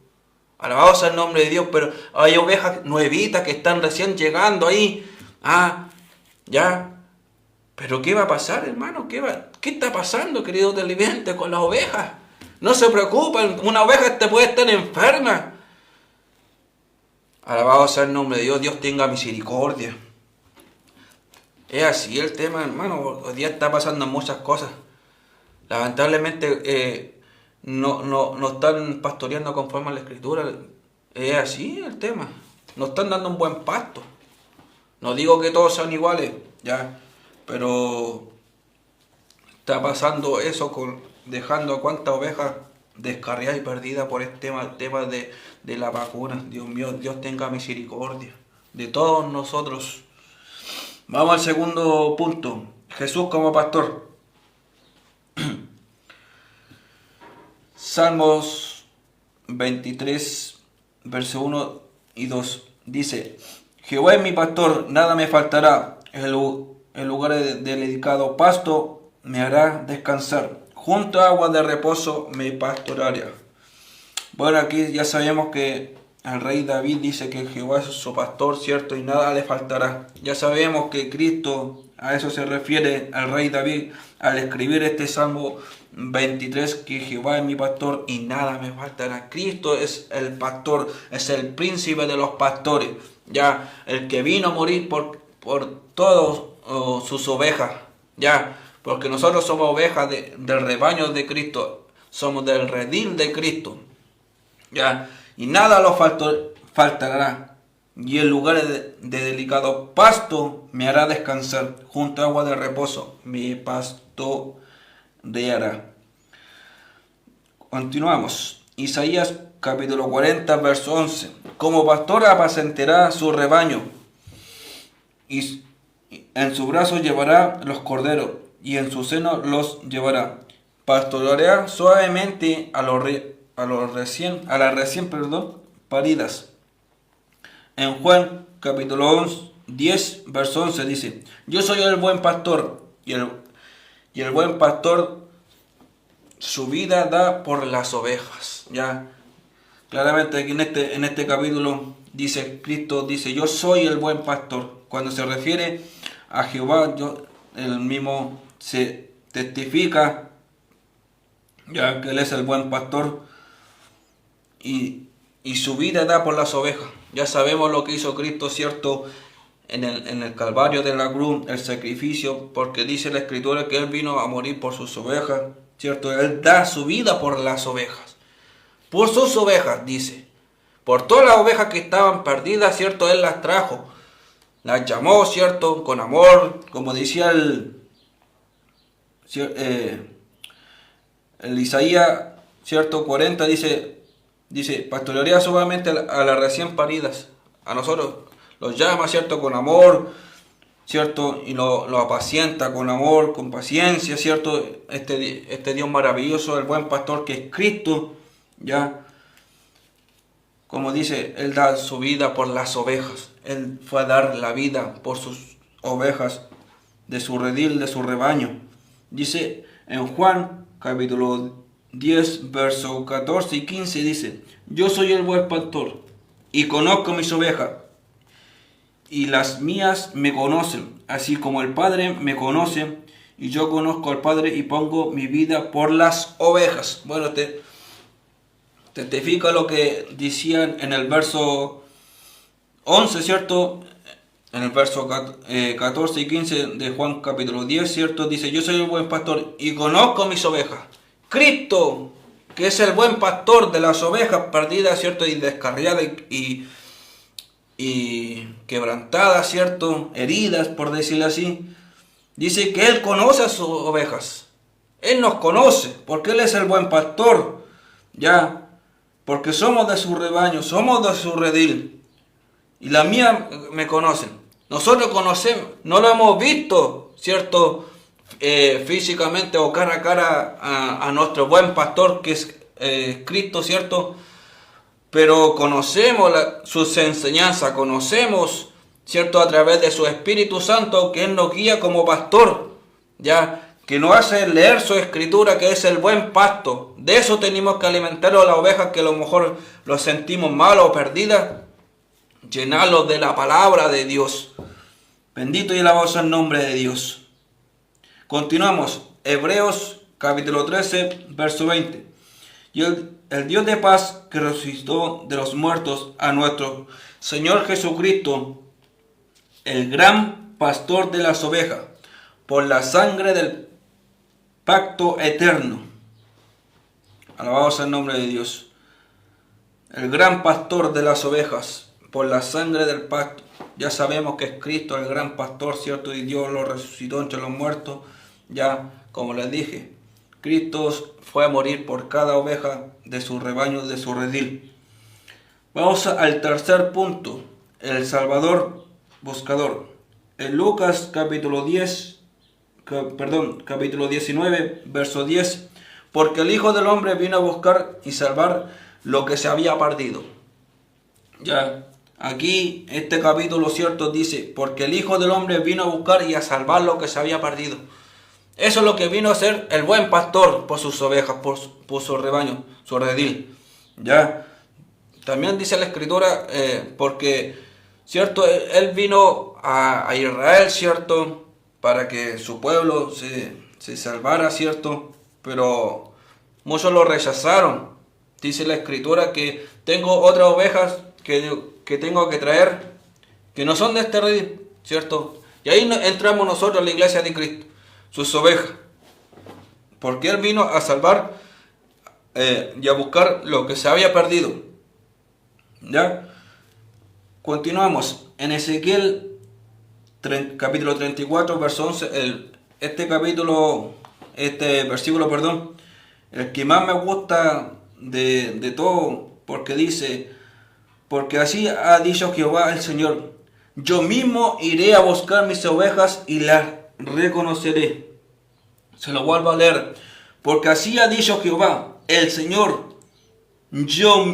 B: Alabado sea el nombre de Dios, pero hay ovejas nuevitas que están recién llegando ahí, ya. Pero ¿qué va a pasar, hermano? ¿Qué está pasando, querido televidente, con las ovejas? No se preocupen, una oveja te puede estar enferma. Alabado sea el nombre de Dios, Dios tenga misericordia. Es así el tema, hermano, hoy día está pasando muchas cosas. Lamentablemente no están pastoreando conforme a la escritura. Es así el tema. No están dando un buen pasto. No digo que todos sean iguales, ya. Pero está pasando eso dejando a cuántas ovejas descarriadas y perdidas por este tema de la vacuna. Dios mío, Dios tenga misericordia de todos nosotros. Vamos al segundo punto. Jesús como pastor. Salmos 23, verso 1 y 2. Dice: Jehová es mi pastor, nada me faltará. El lugar dedicado pasto me hará descansar. Junto a aguas de reposo me pastoreará. Bueno, aquí ya sabemos que el rey David dice que Jehová es su pastor, ¿cierto? Y nada le faltará. Ya sabemos que Cristo, a eso se refiere al rey David al escribir este Salmo 23, que Jehová es mi pastor y nada me faltará. Cristo es el pastor, es el príncipe de los pastores, ya, el que vino a morir por todos sus ovejas, ya, porque nosotros somos ovejas del rebaño de Cristo, somos del redil de Cristo, ya, y nada lo faltará, y el lugar de delicado pasto me hará descansar, junto a agua de reposo me pastoreará. Continuamos. Isaías capítulo 40, verso 11. Como pastor apacentará su rebaño, y en su brazo llevará los corderos, y en su seno los llevará. Pastoreará suavemente a las recién paridas. En Juan capítulo 10, verso 11 dice: Yo soy el buen pastor, y el buen pastor su vida da por las ovejas. Ya, claramente aquí en este capítulo dice, Cristo dice: yo soy el buen pastor. Cuando se refiere a Jehová, él mismo se testifica, ya que él es el buen pastor y su vida da por las ovejas. Ya sabemos lo que hizo Cristo, ¿cierto? En el Calvario de la cruz, el sacrificio, porque dice la Escritura que Él vino a morir por sus ovejas, ¿cierto? Él da su vida por las ovejas. Por sus ovejas, dice. Por todas las ovejas que estaban perdidas, ¿cierto? Él las trajo. Las llamó, ¿cierto? Con amor, como decía el Isaías
E: ¿cierto? 40 dice, pastorearía suavemente a las recién paridas. A nosotros los llama, ¿cierto? Con amor, ¿cierto? Y lo apacienta con amor, con paciencia, ¿cierto? Este Dios maravilloso, el buen pastor que es Cristo, ¿ya? Como dice, Él da su vida por las ovejas. Él fue a dar la vida por sus ovejas, de su redil, de su rebaño. Dice en Juan capítulo 10, versos 14 y 15, dice: yo soy el buen pastor y conozco mis ovejas, y las mías me conocen, así como el Padre me conoce, y yo conozco al Padre y pongo mi vida por las ovejas. Bueno, testifica lo que decían en el verso 11, ¿cierto? En el verso 14 y 15 de Juan capítulo 10, ¿cierto? Dice: yo soy el buen pastor y conozco mis ovejas. Cristo, que es el buen pastor de las ovejas perdidas, ¿cierto? Y descarriadas y quebrantadas, ¿cierto? Heridas, por decirlo así. Dice que Él conoce a sus ovejas. Él nos conoce, porque Él es el buen pastor. Ya, porque somos de su rebaño, somos de su redil. Y la mía me conocen. Nosotros conocemos, no lo hemos visto, ¿cierto? Físicamente o cara a cara a nuestro buen pastor, que es Cristo, ¿cierto? Pero conocemos sus enseñanzas, conocemos, ¿cierto? A través de su Espíritu Santo, que Él nos guía como pastor, ¿ya? Que nos hace leer su escritura, que es el buen pasto. De eso tenemos que alimentar a las ovejas que a lo mejor los sentimos malas o perdidas. Llenarlos de la palabra de Dios. Bendito y alabado sea el nombre de Dios. Continuamos. Hebreos capítulo 13, verso 20. Y el Dios de paz que resucitó de los muertos a nuestro Señor Jesucristo, el gran pastor de las ovejas, por la sangre del pacto eterno. Alabado sea el nombre de Dios. El gran pastor de las ovejas, por la sangre del pacto. Ya sabemos que es Cristo el gran pastor, ¿cierto? Y Dios lo resucitó entre los muertos. Ya, como les dije, Cristo fue a morir por cada oveja de su rebaño, de su redil. Vamos al tercer punto, el Salvador buscador. En Lucas capítulo 19, verso 10. Porque el Hijo del Hombre vino a buscar y salvar lo que se había perdido. Ya, aquí este capítulo, ¿cierto? Dice, porque el Hijo del Hombre vino a buscar y a salvar lo que se había perdido. Eso es lo que vino a hacer el buen pastor por sus ovejas, por su rebaño, su redil. Ya, también dice la Escritura, porque, ¿cierto? Él vino a Israel, ¿cierto? Para que su pueblo se salvara, ¿cierto? Pero muchos lo rechazaron. Dice la Escritura que tengo otras ovejas que tengo que traer, que no son de este redil, ¿cierto? Y ahí entramos nosotros en la iglesia de Cristo, sus ovejas. Porque Él vino a salvar y a buscar lo que se había perdido. ¿Ya? Continuamos. En Ezequiel capítulo 34, verso 11, este versículo, perdón, el que más me gusta de todo, porque dice: porque así ha dicho Jehová el Señor, yo mismo iré a buscar mis ovejas y las reconoceré. Se lo vuelvo a leer. Porque así ha dicho Jehová el Señor, yo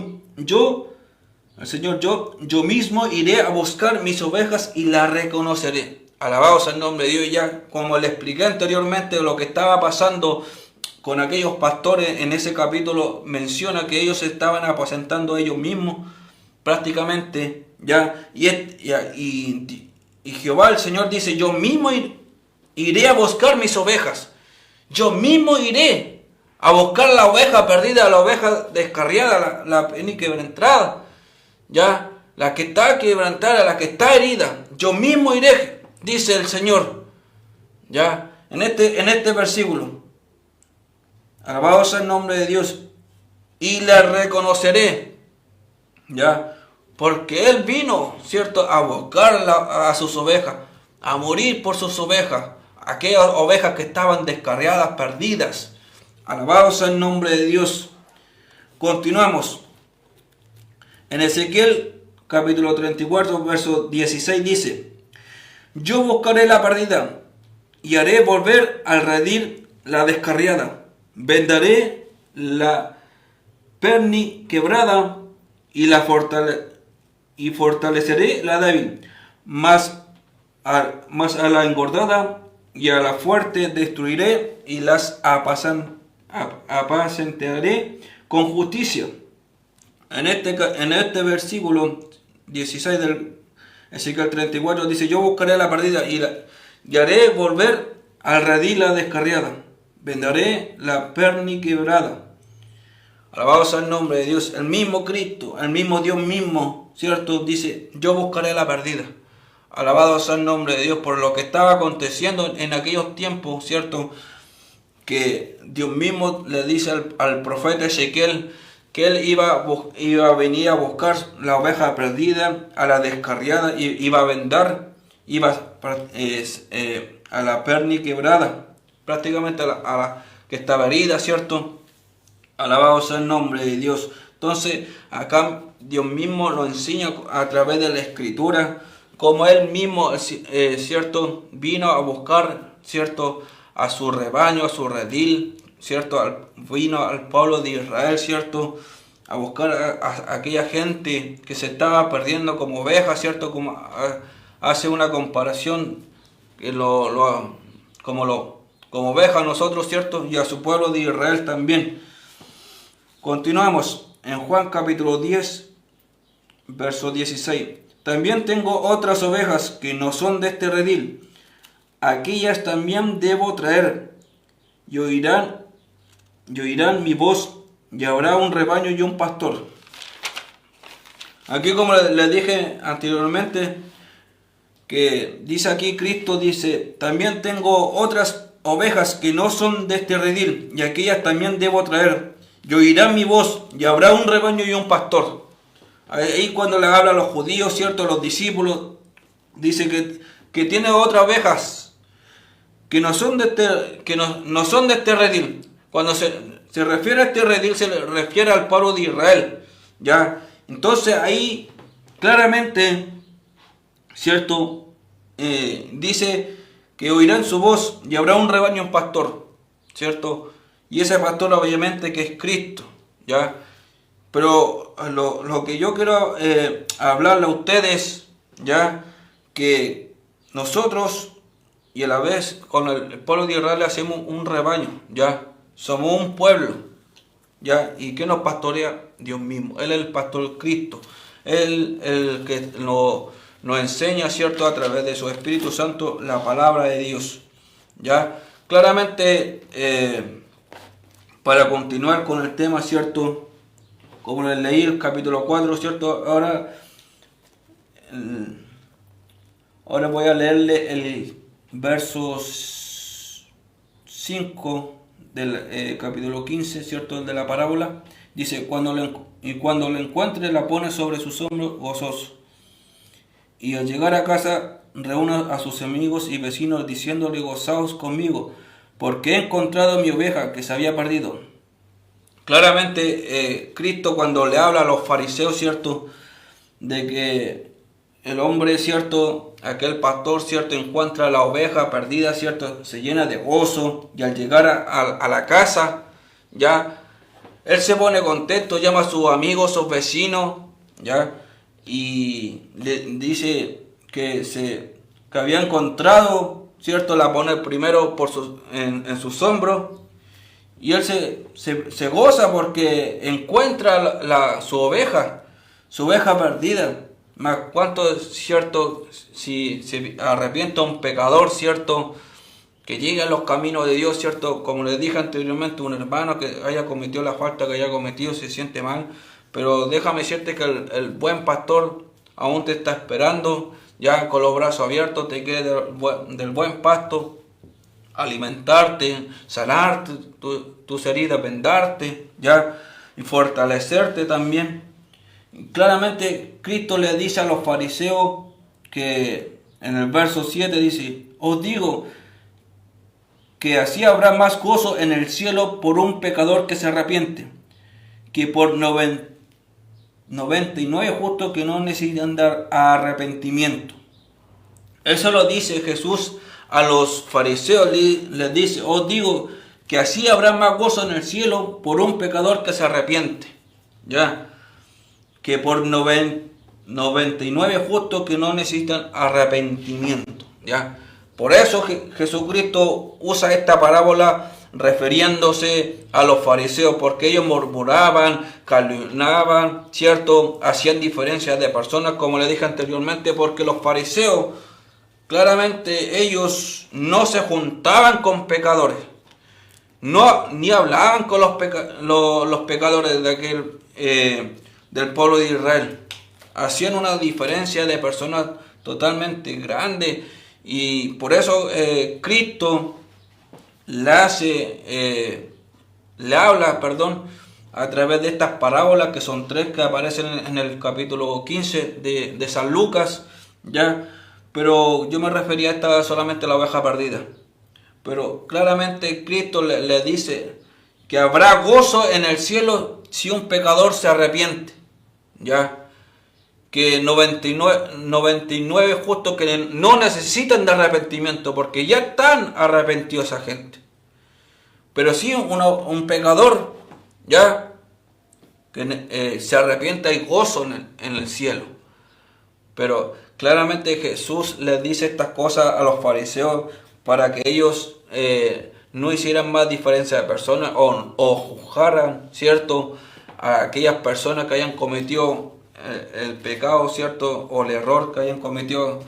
E: mismo iré a buscar mis ovejas y las reconoceré. Alabado sea el nombre de Dios. Y ya, como le expliqué anteriormente, lo que estaba pasando con aquellos pastores en ese capítulo, menciona que ellos se estaban apacentando ellos mismos, prácticamente, ya. Y Jehová el Señor dice: yo mismo iré a buscar mis ovejas. Yo mismo iré a buscar la oveja perdida, la oveja descarriada, la quebrantada. Ya, la que está quebrantada, la que está herida, yo mismo iré, dice el Señor. Ya, en este versículo, alabado sea el nombre de Dios, y la reconoceré. Ya, porque Él vino, ¿cierto?, a buscar a sus ovejas, a morir por sus ovejas, aquellas ovejas que estaban descarriadas, perdidas. Alabado sea el nombre de Dios. Continuamos. En Ezequiel capítulo 34, verso 16 dice: yo buscaré la perdida y haré volver al redil la descarriada. Vendaré la perni quebrada y fortaleceré la débil. Mas a la engordada y a la fuerte destruiré y las apacentaré con justicia. En este versículo 16 del Ezequiel 34 dice: yo buscaré la perdida y haré volver al redil la descarriada. Vendaré la perni quebrada. Alabado sea el nombre de Dios. El mismo Cristo, el mismo Dios mismo, ¿cierto? Dice: yo buscaré la perdida. Alabado sea el nombre de Dios por lo que estaba aconteciendo en aquellos tiempos, ¿cierto? Que Dios mismo le dice al profeta Ezequiel que él iba a venir a buscar la oveja perdida, a la descarriada, y iba a vendar, a la perni quebrada, prácticamente a la que estaba herida, ¿cierto? Alabado sea el nombre de Dios. Entonces, acá Dios mismo lo enseña a través de la Escritura, como Él mismo, ¿cierto? Vino a buscar, ¿cierto? A su rebaño, a su redil, ¿cierto? Vino al pueblo de Israel, ¿cierto? A buscar a aquella gente que se estaba perdiendo como ovejas, ¿cierto? Como hace una comparación que como ovejas nosotros, ¿cierto? Y a su pueblo de Israel también. Continuamos en Juan capítulo 10, verso 16. También tengo otras ovejas que no son de este redil. Aquellas también debo traer, y oirán mi voz, y habrá un rebaño y un pastor. Aquí, como les dije anteriormente, que dice aquí Cristo, dice: también tengo otras ovejas que no son de este redil, y aquellas también debo traer, y oirán mi voz, y habrá un rebaño y un pastor. Ahí cuando le habla a los judíos, ¿cierto? A los discípulos, dice que tiene otras ovejas que no son de este redil. Cuando se refiere a este redil, se le refiere al pueblo de Israel, ¿ya? Entonces ahí claramente, ¿cierto? Dice que oirán su voz y habrá un rebaño, un pastor, ¿cierto? Y ese pastor obviamente que es Cristo, ¿ya? Pero lo que yo quiero hablarle a ustedes, ya, que nosotros y a la vez con el pueblo de Israel hacemos un rebaño, ya, somos un pueblo, ya, y que nos pastorea Dios mismo. Él es el pastor Cristo, Él el que nos enseña, ¿cierto? A través de su Espíritu Santo la palabra de Dios, ya. Claramente, para continuar con el tema, ¿cierto? Como les leí el capítulo 4, ¿cierto? Ahora voy a leerle el verso 5 del capítulo 15, ¿cierto? El de la parábola. Dice: cuando le encuentre, la pone sobre sus hombros gozoso. Y al llegar a casa, reúne a sus amigos y vecinos, diciéndole: gozaos conmigo, porque he encontrado mi oveja que se había perdido. Claramente, Cristo cuando le habla a los fariseos, ¿cierto? De que el hombre, ¿cierto? Aquel pastor, ¿cierto? Encuentra la oveja perdida, ¿cierto? Se llena de gozo, y al llegar a la casa, ya, él se pone contento, llama a sus amigos, sus vecinos, ya, y le dice que había encontrado, ¿cierto? La pone primero en sus hombros. Y él se goza porque encuentra su oveja perdida. Más cuánto es cierto, si se arrepiente un pecador, ¿cierto? Que llegue a los caminos de Dios, ¿cierto? Como les dije anteriormente, un hermano que haya cometido la falta que haya cometido se siente mal. Pero déjame decirte que el buen pastor aún te está esperando, ya con los brazos abiertos, te quiere del buen pasto, alimentarte, sanarte tus heridas, vendarte, ya, y fortalecerte también. Claramente Cristo le dice a los fariseos que en el verso 7 dice: os digo que así habrá más gozo en el cielo por un pecador que se arrepiente, que por 99 justos que no necesitan dar arrepentimiento. Eso lo dice Jesús a los fariseos, les dice: os digo que así habrá más gozo en el cielo por un pecador que se arrepiente, ya, que por 99 justos que no necesitan arrepentimiento, ya. Por eso Jesucristo usa esta parábola refiriéndose a los fariseos, porque ellos murmuraban, calumniaban, ¿cierto? Hacían diferencias de personas, como le dije anteriormente, porque los fariseos, claramente ellos no se juntaban con pecadores, ni hablaban con los pecadores de del pueblo de Israel. Hacían una diferencia de personas totalmente grande, y por eso Cristo le habla a través de estas parábolas, que son 3 que aparecen en el capítulo 15 de San Lucas, ya. Pero yo me refería a esta solamente a la oveja perdida. Pero claramente Cristo le dice que habrá gozo en el cielo si un pecador se arrepiente, ya. Que 99 justos que no necesitan de arrepentimiento, porque ya están arrepentidos esa gente. Pero si un pecador, ya, que se arrepiente, hay gozo en el cielo. Pero claramente Jesús les dice estas cosas a los fariseos para que ellos no hicieran más diferencia de personas o juzgaran, ¿cierto?, a aquellas personas que hayan cometido el pecado, ¿cierto?, o el error que hayan cometido.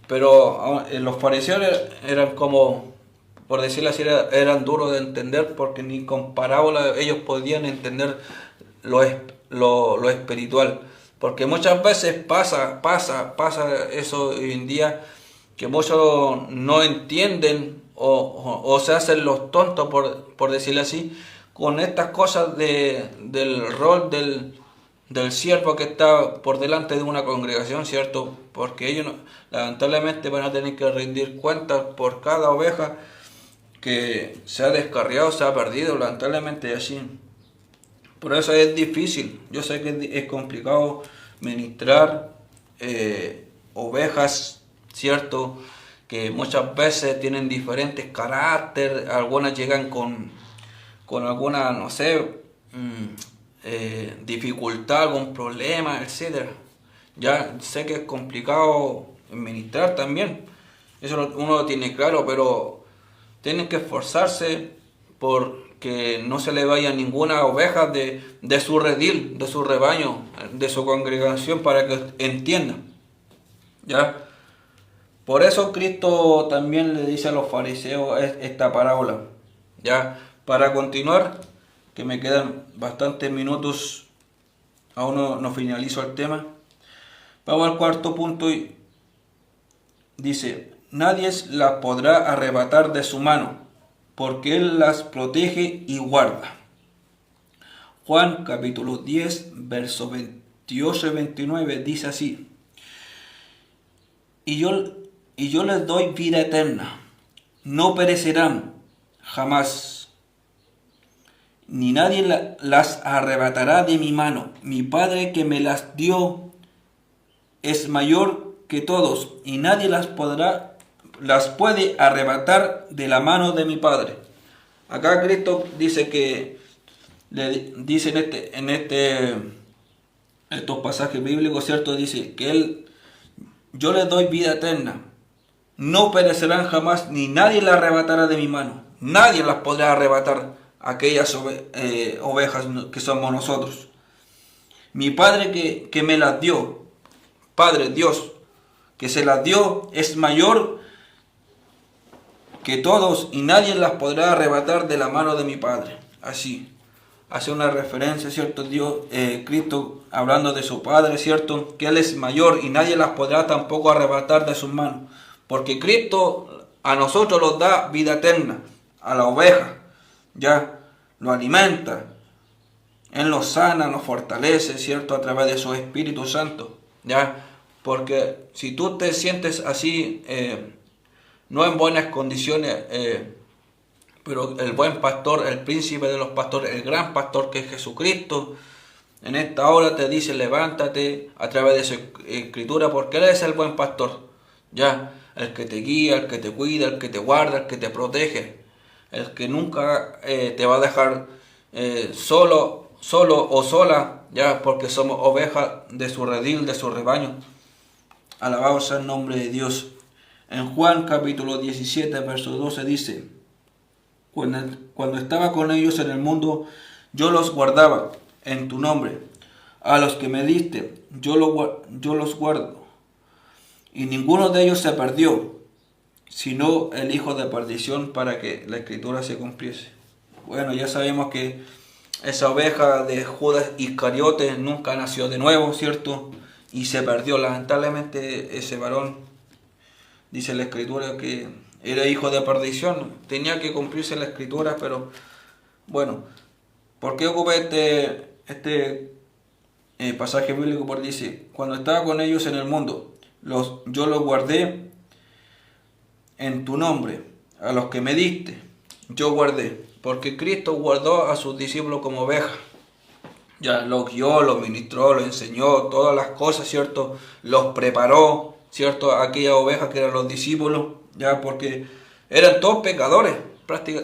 E: Pero los fariseos eran como, por decirlo así, eran duros de entender, porque ni con parábola ellos podían entender lo espiritual. Porque muchas veces pasa eso hoy en día, que muchos no entienden o se hacen los tontos, por decirlo así, con estas cosas del rol del siervo que está por delante de una congregación, ¿cierto? Porque ellos lamentablemente van a tener que rendir cuentas por cada oveja que se ha descarriado, se ha perdido, lamentablemente así. Por eso es difícil. Yo sé que es complicado ministrar ovejas, ¿cierto?, que muchas veces tienen diferentes caracteres. Algunas llegan con alguna, no sé, dificultad, algún problema, etc. Ya sé que es complicado ministrar también, eso uno lo tiene claro, pero tienen que esforzarse porque no se le vaya ninguna oveja de su redil, de su rebaño, de su congregación, para que entiendan, ¿ya? Por eso Cristo también le dice a los fariseos esta parábola, ¿ya? Para continuar, que me quedan bastantes minutos, aún no finalizo el tema. Vamos al cuarto punto y dice: nadie las podrá arrebatar de su mano, porque Él las protege y guarda. Juan capítulo 10, versos 28 y 29 dice así: y yo les doy vida eterna, no perecerán jamás, ni nadie las arrebatará de mi mano. Mi Padre que me las dio es mayor que todos, y nadie las puede arrebatar de la mano de mi Padre. Acá Cristo dice que, le dice en estos pasajes bíblicos, ¿cierto? Dice que yo les doy vida eterna, no perecerán jamás, ni nadie las arrebatará de mi mano. Nadie las podrá arrebatar, aquellas ovejas que somos nosotros. Mi Padre que me las dio, Padre Dios, que se las dio, es mayor que todos, y nadie las podrá arrebatar de la mano de mi Padre. Así hace una referencia, ¿cierto? Dios, Cristo hablando de su Padre, ¿cierto? Que Él es mayor y nadie las podrá tampoco arrebatar de sus manos. Porque Cristo a nosotros nos da vida eterna, a la oveja, ya, lo alimenta, Él nos sana, nos fortalece, ¿cierto? A través de su Espíritu Santo, ya. Porque si tú te sientes así, no en buenas condiciones
B: Pero el buen pastor, el príncipe de los pastores, el gran pastor que es Jesucristo, en esta hora te dice: levántate a través de su escritura, porque Él es el buen pastor. Ya, el que te guía, el que te cuida, el que te guarda, el que te protege, el que nunca te va a dejar solo o sola, ya, porque somos ovejas de su redil, de su rebaño. Alabado sea el nombre de Dios. En Juan capítulo 17, verso 12 dice: cuando estaba con ellos en el mundo, yo los guardaba en tu nombre. A los que me diste, yo los guardo. Y ninguno de ellos se perdió, sino el hijo de perdición, para que la escritura se cumpliese. Bueno, ya sabemos que esa oveja de Judas Iscariote nunca nació de nuevo, ¿cierto? Y se perdió. Lamentablemente ese varón, dice la escritura, que era hijo de perdición. Tenía que cumplirse la escritura, pero bueno, ¿por qué ocupé este pasaje bíblico? Porque dice: cuando estaba con ellos en el mundo, yo los guardé en tu nombre. A los que me diste, yo guardé. Porque Cristo guardó a sus discípulos como ovejas. Ya los guió, los ministró, los enseñó todas las cosas, ¿cierto? Los preparó, ¿cierto? Aquellas ovejas que eran los discípulos, ya, porque eran todos pecadores,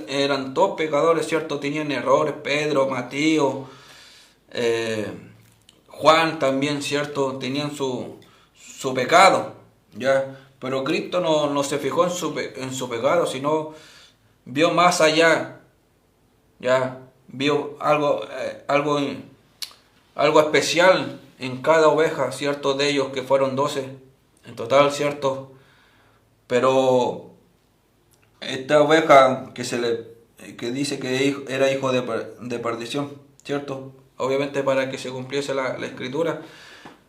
B: eran todos pecadores, ¿cierto? Tenían errores: Pedro, Mateo, Juan también, ¿cierto? Tenían su pecado, ya. Pero Cristo no se fijó en su pecado, sino vio más allá, ya. Vio algo especial en cada oveja, ¿cierto? De ellos, que fueron 12 en total, ¿cierto? Pero esta oveja que dice que era hijo de perdición, ¿cierto? Obviamente para que se cumpliese la escritura.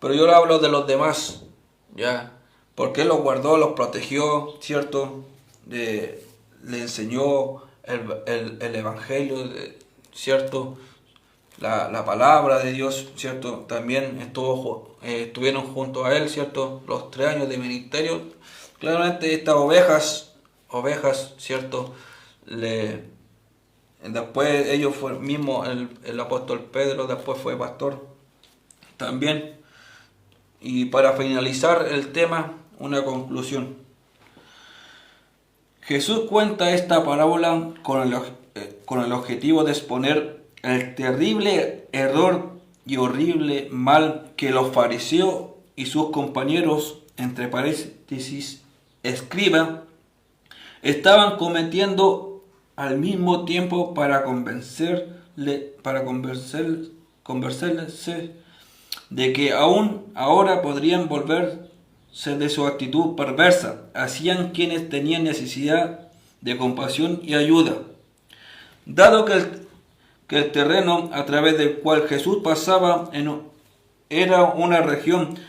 B: Pero yo le hablo de los demás, ¿ya? Porque Él los guardó, los protegió, ¿cierto? Le enseñó el evangelio, ¿cierto? La palabra de Dios, ¿cierto? También estuvieron junto a Él, ¿cierto? Los 3 años de ministerio. Claramente estas ovejas, ¿cierto? Después ellos mismos, el apóstol Pedro después fue pastor también. Y para finalizar el tema, una conclusión. Jesús cuenta esta parábola con el objetivo de exponer el terrible error y horrible mal que los fariseos y sus compañeros, entre paréntesis, escriba, estaban cometiendo al mismo tiempo para convencerse de que aún ahora podrían volverse de su actitud perversa. Hacían quienes tenían necesidad de compasión y ayuda. Dado que el terreno a través del cual Jesús pasaba era una región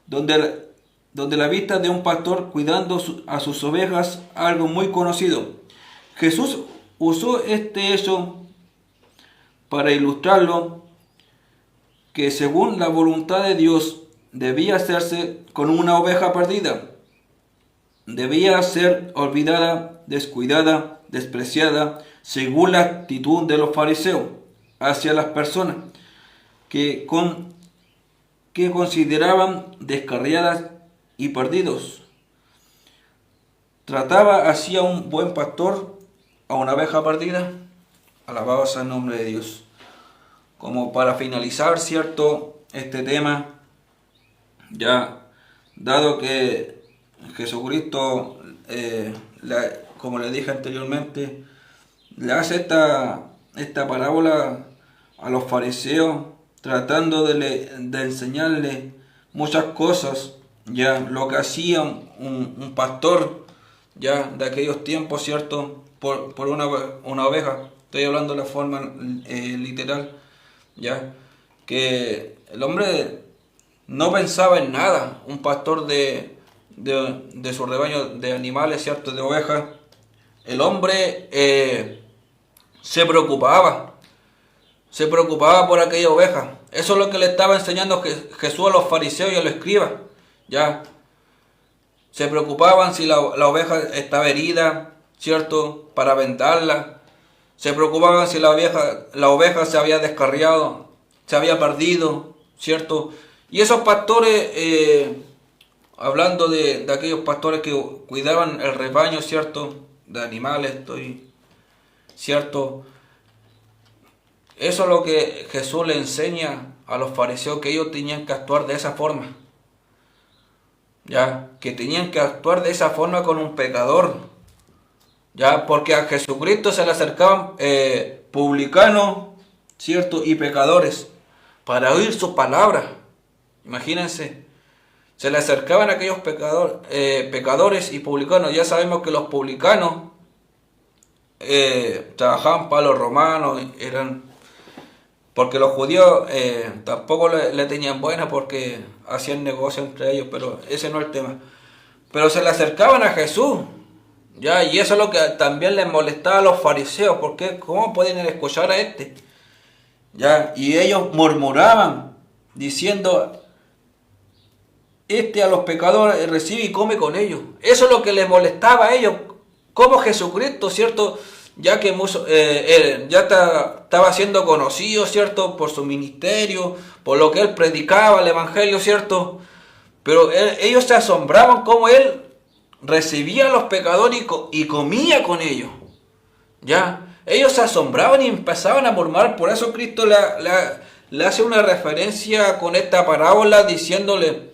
B: donde la vista de un pastor cuidando a sus ovejas, algo muy conocido, Jesús usó este hecho para ilustrarlo, que según la voluntad de Dios debía hacerse con una oveja perdida. Debía ser olvidada, descuidada, despreciada, según la actitud de los fariseos hacia las personas que consideraban descarriadas y perdidos. ¿Trataba así a un buen pastor a una oveja perdida? Alabado sea el nombre de Dios. Como para finalizar, ¿cierto?, este tema, ya dado que Jesucristo, como le dije anteriormente, le hace esta parábola a los fariseos, tratando de enseñarle muchas cosas, ya lo que hacía un pastor ya de aquellos tiempos, ¿cierto?, por una oveja. Estoy hablando de la forma literal, ya que el hombre no pensaba en nada. Un pastor de su rebaño de animales, ¿cierto?, de ovejas, el hombre se preocupaba por aquella oveja. Eso es lo que le estaba enseñando Jesús a los fariseos y a los escribas, ya. Se preocupaban si la oveja estaba herida, ¿cierto?, para vendarla,
E: Se preocupaban si la oveja se había descarriado, se había perdido, ¿cierto? Y esos pastores, hablando de aquellos pastores que cuidaban el rebaño, ¿cierto? De animales, ¿cierto? Eso es lo que Jesús le enseña a los fariseos, que ellos tenían que actuar de esa forma. Ya, que tenían que actuar de esa forma con un pecador. Ya, porque a Jesucristo se le acercaban publicanos, ¿cierto? Y pecadores para oír su palabra. Imagínense, se le acercaban a aquellos pecadores y publicanos. Ya sabemos que los publicanos trabajaban para los romanos, porque los judíos tampoco le tenían buena porque hacían negocio entre ellos, pero ese no es el tema. Pero se le acercaban a Jesús, ya, y eso es lo que también les molestaba a los fariseos, porque ¿cómo pueden escuchar a este? Ya, y ellos murmuraban, diciendo, a los pecadores recibe y come con ellos. Eso es lo que les molestaba a ellos, como Jesucristo, ¿cierto? Ya que ya estaba siendo conocido, ¿cierto? Por su ministerio, por lo que él predicaba, el evangelio, ¿cierto? Pero ellos se asombraban cómo él recibía a los pecadores y comía con ellos, ¿ya? Ellos se asombraban y empezaban a murmurar. Por eso Cristo le hace una referencia con esta parábola, diciéndole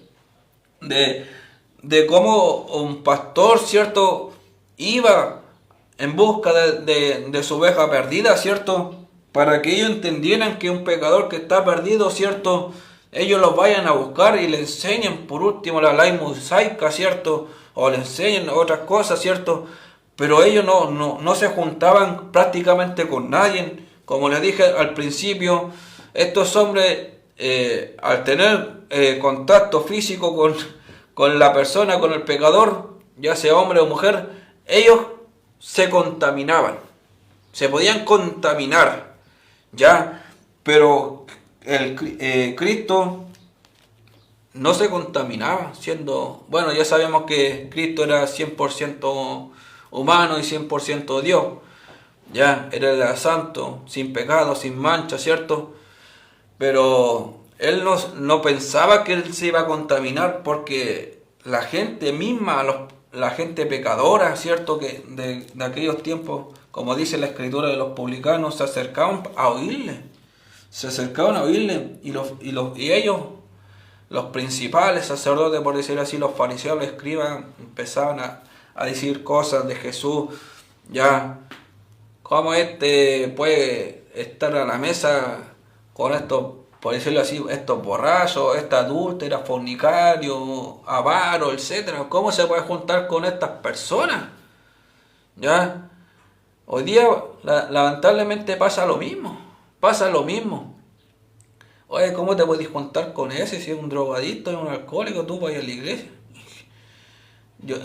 E: de cómo un pastor, ¿cierto? Iba en busca de su oveja perdida, ¿cierto? Para que ellos entendieran que un pecador que está perdido, ¿cierto? Ellos lo vayan a buscar y le enseñen por último la ley mosaica, ¿cierto? O le enseñen otras cosas, ¿cierto? Pero ellos no se juntaban prácticamente con nadie. Como les dije al principio, estos hombres, al tener contacto físico con la persona, con el pecador, ya sea hombre o mujer, ellos se contaminaban, se podían contaminar, ¿ya? Pero Cristo no se contaminaba, bueno, ya sabemos que Cristo era 100% humano y 100% Dios, ya, era santo, sin pecado, sin mancha, ¿cierto? Pero él no pensaba que él se iba a contaminar, porque la gente misma, la gente pecadora, ¿cierto? Que de aquellos tiempos, como dice la escritura de los publicanos, se acercaban a oírle. Y ellos, los principales sacerdotes, por decir así, los fariseos, los escribas, empezaban a decir cosas de Jesús, ya, cómo puede estar a la mesa con estos, por decirlo así, estos borrachos, esta adúltera, fornicario, avaro, etcétera. ¿Cómo se puede juntar con estas personas? ¿Ya? Hoy día lamentablemente pasa lo mismo. Oye, ¿cómo te puedes juntar con ese? Si es un drogadicto, es un alcohólico, tú vas a la iglesia.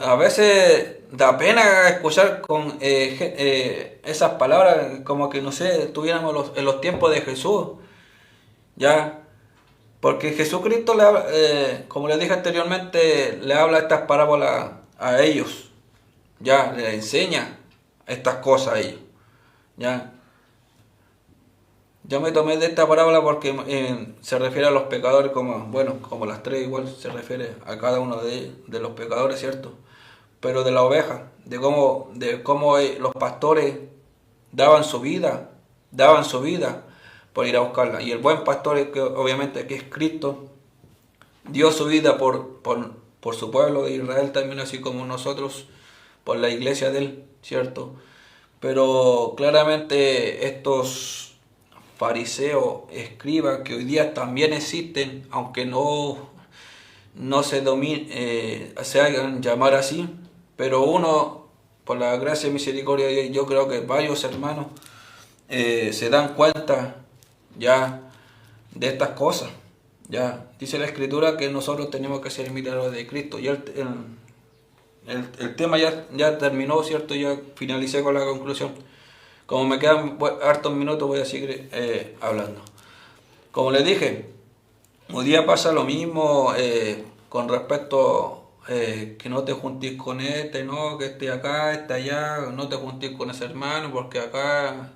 E: A veces da pena escuchar con esas palabras, como que, no sé, estuviéramos en los tiempos de Jesús. Ya, porque Jesucristo, como les dije anteriormente, le habla estas parábolas a ellos, ya, le enseña estas cosas a ellos, ya. Yo me tomé de esta parábola porque se refiere a los pecadores, como las tres igual se refiere a cada uno de los pecadores, ¿cierto? Pero de la oveja, de cómo los pastores daban su vida por ir a buscarla. Y el buen pastor, que obviamente que es Cristo, dio su vida por su pueblo de Israel también, así como nosotros, por la iglesia de él, ¿cierto? Pero claramente estos fariseos, escribas, que hoy día también existen, aunque no se hagan llamar así, pero uno, por la gracia y misericordia de Dios, yo creo que varios hermanos se dan cuenta ya de estas cosas. Ya dice la escritura que nosotros tenemos que ser imitadores de Cristo. Y el tema ya terminó, ¿cierto? Ya finalicé con la conclusión. Como me quedan hartos minutos, voy a seguir hablando. Como les dije, hoy día pasa lo mismo con respecto que no te juntís con no, que esté acá, esté allá, no te juntís con ese hermano, porque acá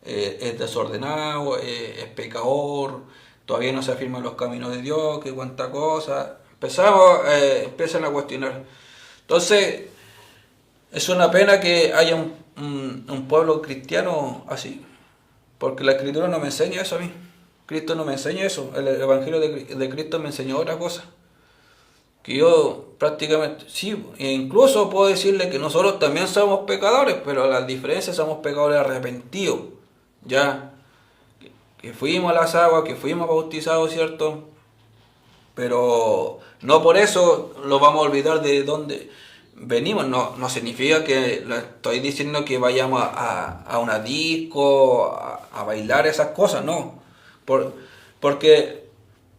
B: es desordenado, es pecador, todavía no se afirman los caminos de Dios, que cuánta cosa. Empiezan a cuestionar. Entonces, es una pena que haya un pueblo cristiano así, porque la Escritura no me enseña eso a mí. Cristo no me enseña eso. El Evangelio de Cristo me enseñó otra cosa. Que yo prácticamente, sí, e incluso puedo decirle que nosotros también somos pecadores, pero la diferencia somos pecadores arrepentidos. Ya, que fuimos a las aguas, que fuimos bautizados, ¿cierto? Pero no por eso lo vamos a olvidar de dónde venimos. No significa que le estoy diciendo que vayamos a una disco, a bailar esas cosas, no. Porque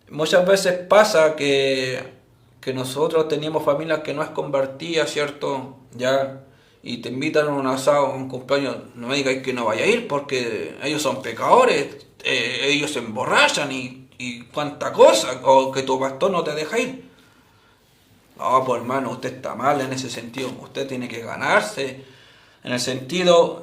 B: muchas veces pasa que nosotros teníamos familias que no es convertida, ¿cierto? Ya, y te invitan a un asado, a un cumpleaños, no me digáis que no vaya a ir porque ellos son pecadores, ellos se emborrachan y cuánta cosa, o que tu pastor no te deja ir. No, pues hermano, usted está mal en ese sentido, usted tiene que ganarse, en el sentido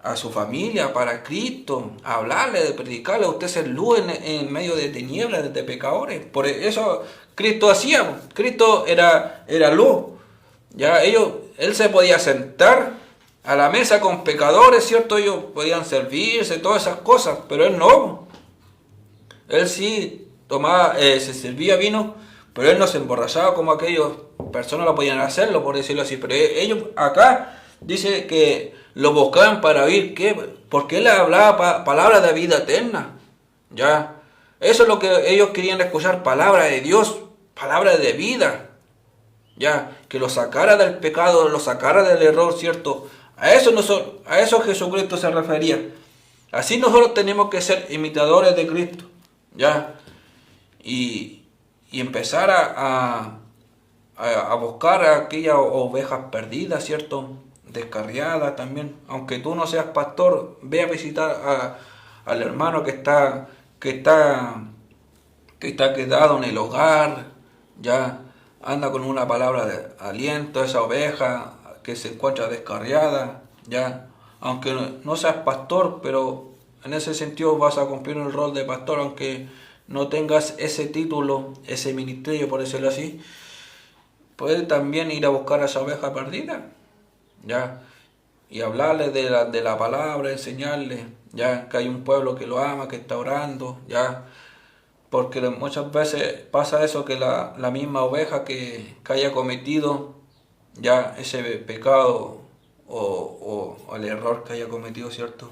B: a su familia, para Cristo, hablarle, de predicarle, usted ser luz en medio de tinieblas, de pecadores. Por eso Cristo hacía, Cristo era luz. Ya él se podía sentar a la mesa con pecadores, ¿cierto? Ellos podían servirse, todas esas cosas, pero él no. Él sí tomaba, se servía vino, pero él no se emborrachaba como aquellas personas lo podían hacerlo, por decirlo así. Pero ellos acá dice que lo buscaban para oír, ¿qué? Porque él hablaba palabras de vida eterna. Ya, eso es lo que ellos querían escuchar, palabra de Dios, palabra de vida. Ya, que lo sacara del pecado, lo sacara del error, ¿cierto? A eso Jesucristo se refería. Así nosotros tenemos que ser imitadores de Cristo. Ya, y empezar a buscar a aquellas ovejas perdidas, ¿cierto? Descarriadas también. Aunque tú no seas pastor, ve a visitar al hermano que está quedado en el hogar, ya. Anda con una palabra de aliento a esa oveja que se encuentra descarriada, ya. Aunque no seas pastor, pero en ese sentido vas a cumplir el rol de pastor, aunque no tengas ese título, ese ministerio, por decirlo así. Puedes también ir a buscar a esa oveja perdida, ya. Y hablarle de la palabra, enseñarle, ya, que hay un pueblo que lo ama, que está orando, ya. Porque muchas veces pasa eso, que la misma oveja que haya cometido ya ese pecado o el error que haya cometido, ¿cierto?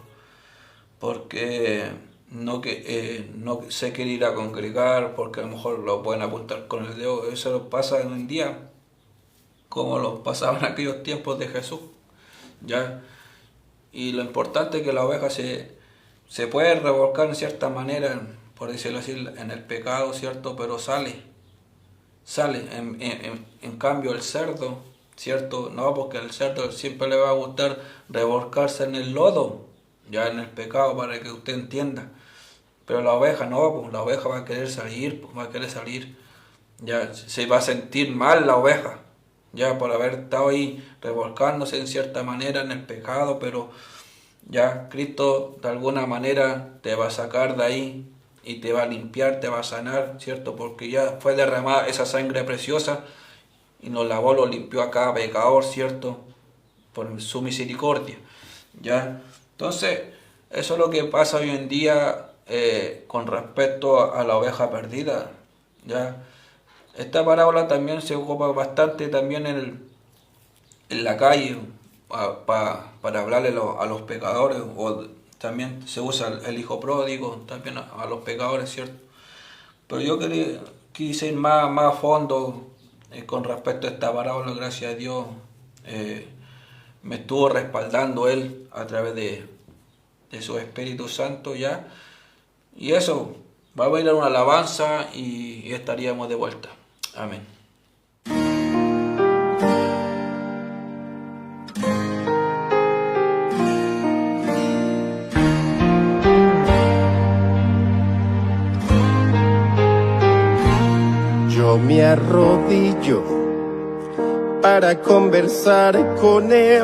B: Porque no se quiere ir a congregar, porque a lo mejor lo pueden apuntar con el dedo. Eso lo pasa hoy en día, como lo pasaba en aquellos tiempos de Jesús, ¿ya? Y lo importante es que la oveja se puede revolcar en cierta manera, por decirlo así, en el pecado, ¿cierto? Pero sale. En cambio el cerdo, ¿cierto? No, porque al cerdo siempre le va a gustar revolcarse en el lodo, ya en el pecado, para que usted entienda. Pero la oveja no, pues la oveja va a querer salir, ya se va a sentir mal la oveja, ya por haber estado ahí revolcándose en cierta manera en el pecado, pero ya Cristo de alguna manera te va a sacar de ahí y te va a limpiar, te va a sanar, ¿cierto? Porque ya fue derramada esa sangre preciosa y nos lavó, lo limpió a cada pecador, ¿cierto? Por su misericordia, ¿ya? Entonces, eso es lo que pasa hoy en día con respecto a la oveja perdida, ¿ya? Esta parábola también se ocupa bastante también en la calle para hablarle a los pecadores, o también se usa el hijo pródigo también a los pecadores, ¿cierto? Pero yo quise ir más a fondo con respecto a esta parábola. Gracias a Dios me estuvo respaldando Él a través de su Espíritu Santo, ya. Y eso, va a bailar una alabanza y estaríamos de vuelta. Amén.
F: Yo me arrodillo para conversar con Él,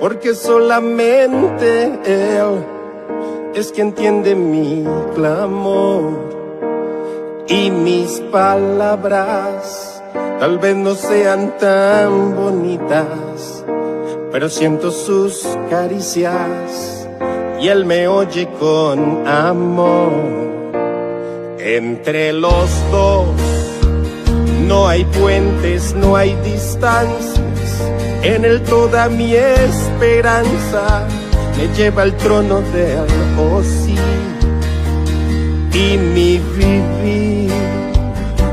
F: porque solamente Él es quien entiende mi clamor. Y mis palabras tal vez no sean tan bonitas, pero siento sus caricias y Él me oye con amor. Entre los dos no hay puentes, no hay distancias. En Él toda mi esperanza me lleva al trono del sí. Y mi vivir,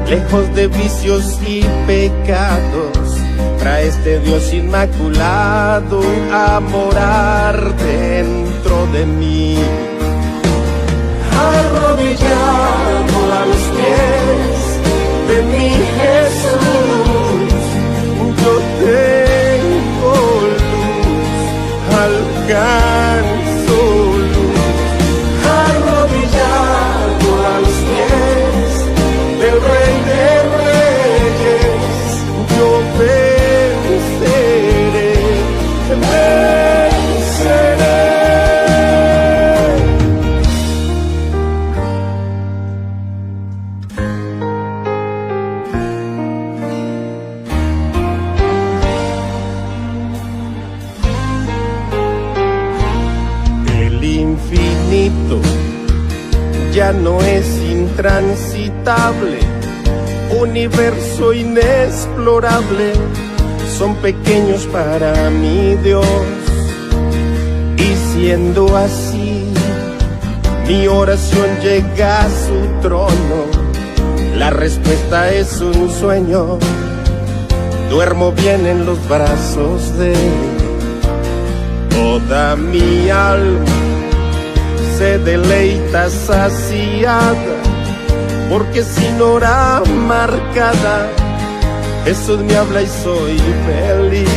F: lejos de vicios y pecados, trae este Dios inmaculado a morar dentro de mí. Arrodillado a los pies de mi Jesús, yo tengo luz, alcanzo luz. Arrodillado a los pies del Rey de Reyes, yo venceré, venceré. El infinito ya no es intransitable, universo inexplorable, son pequeños para mi Dios. Y siendo así, mi oración llega a su trono, la respuesta es un sueño, duermo bien en los brazos de Él. Toda mi alma se deleita saciada, porque sin hora marcada Jesús me habla y soy feliz.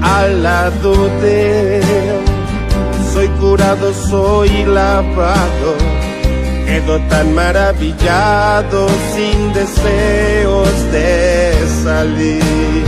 F: Al lado de Él soy curado, soy lavado, quedo tan maravillado sin deseos de salir.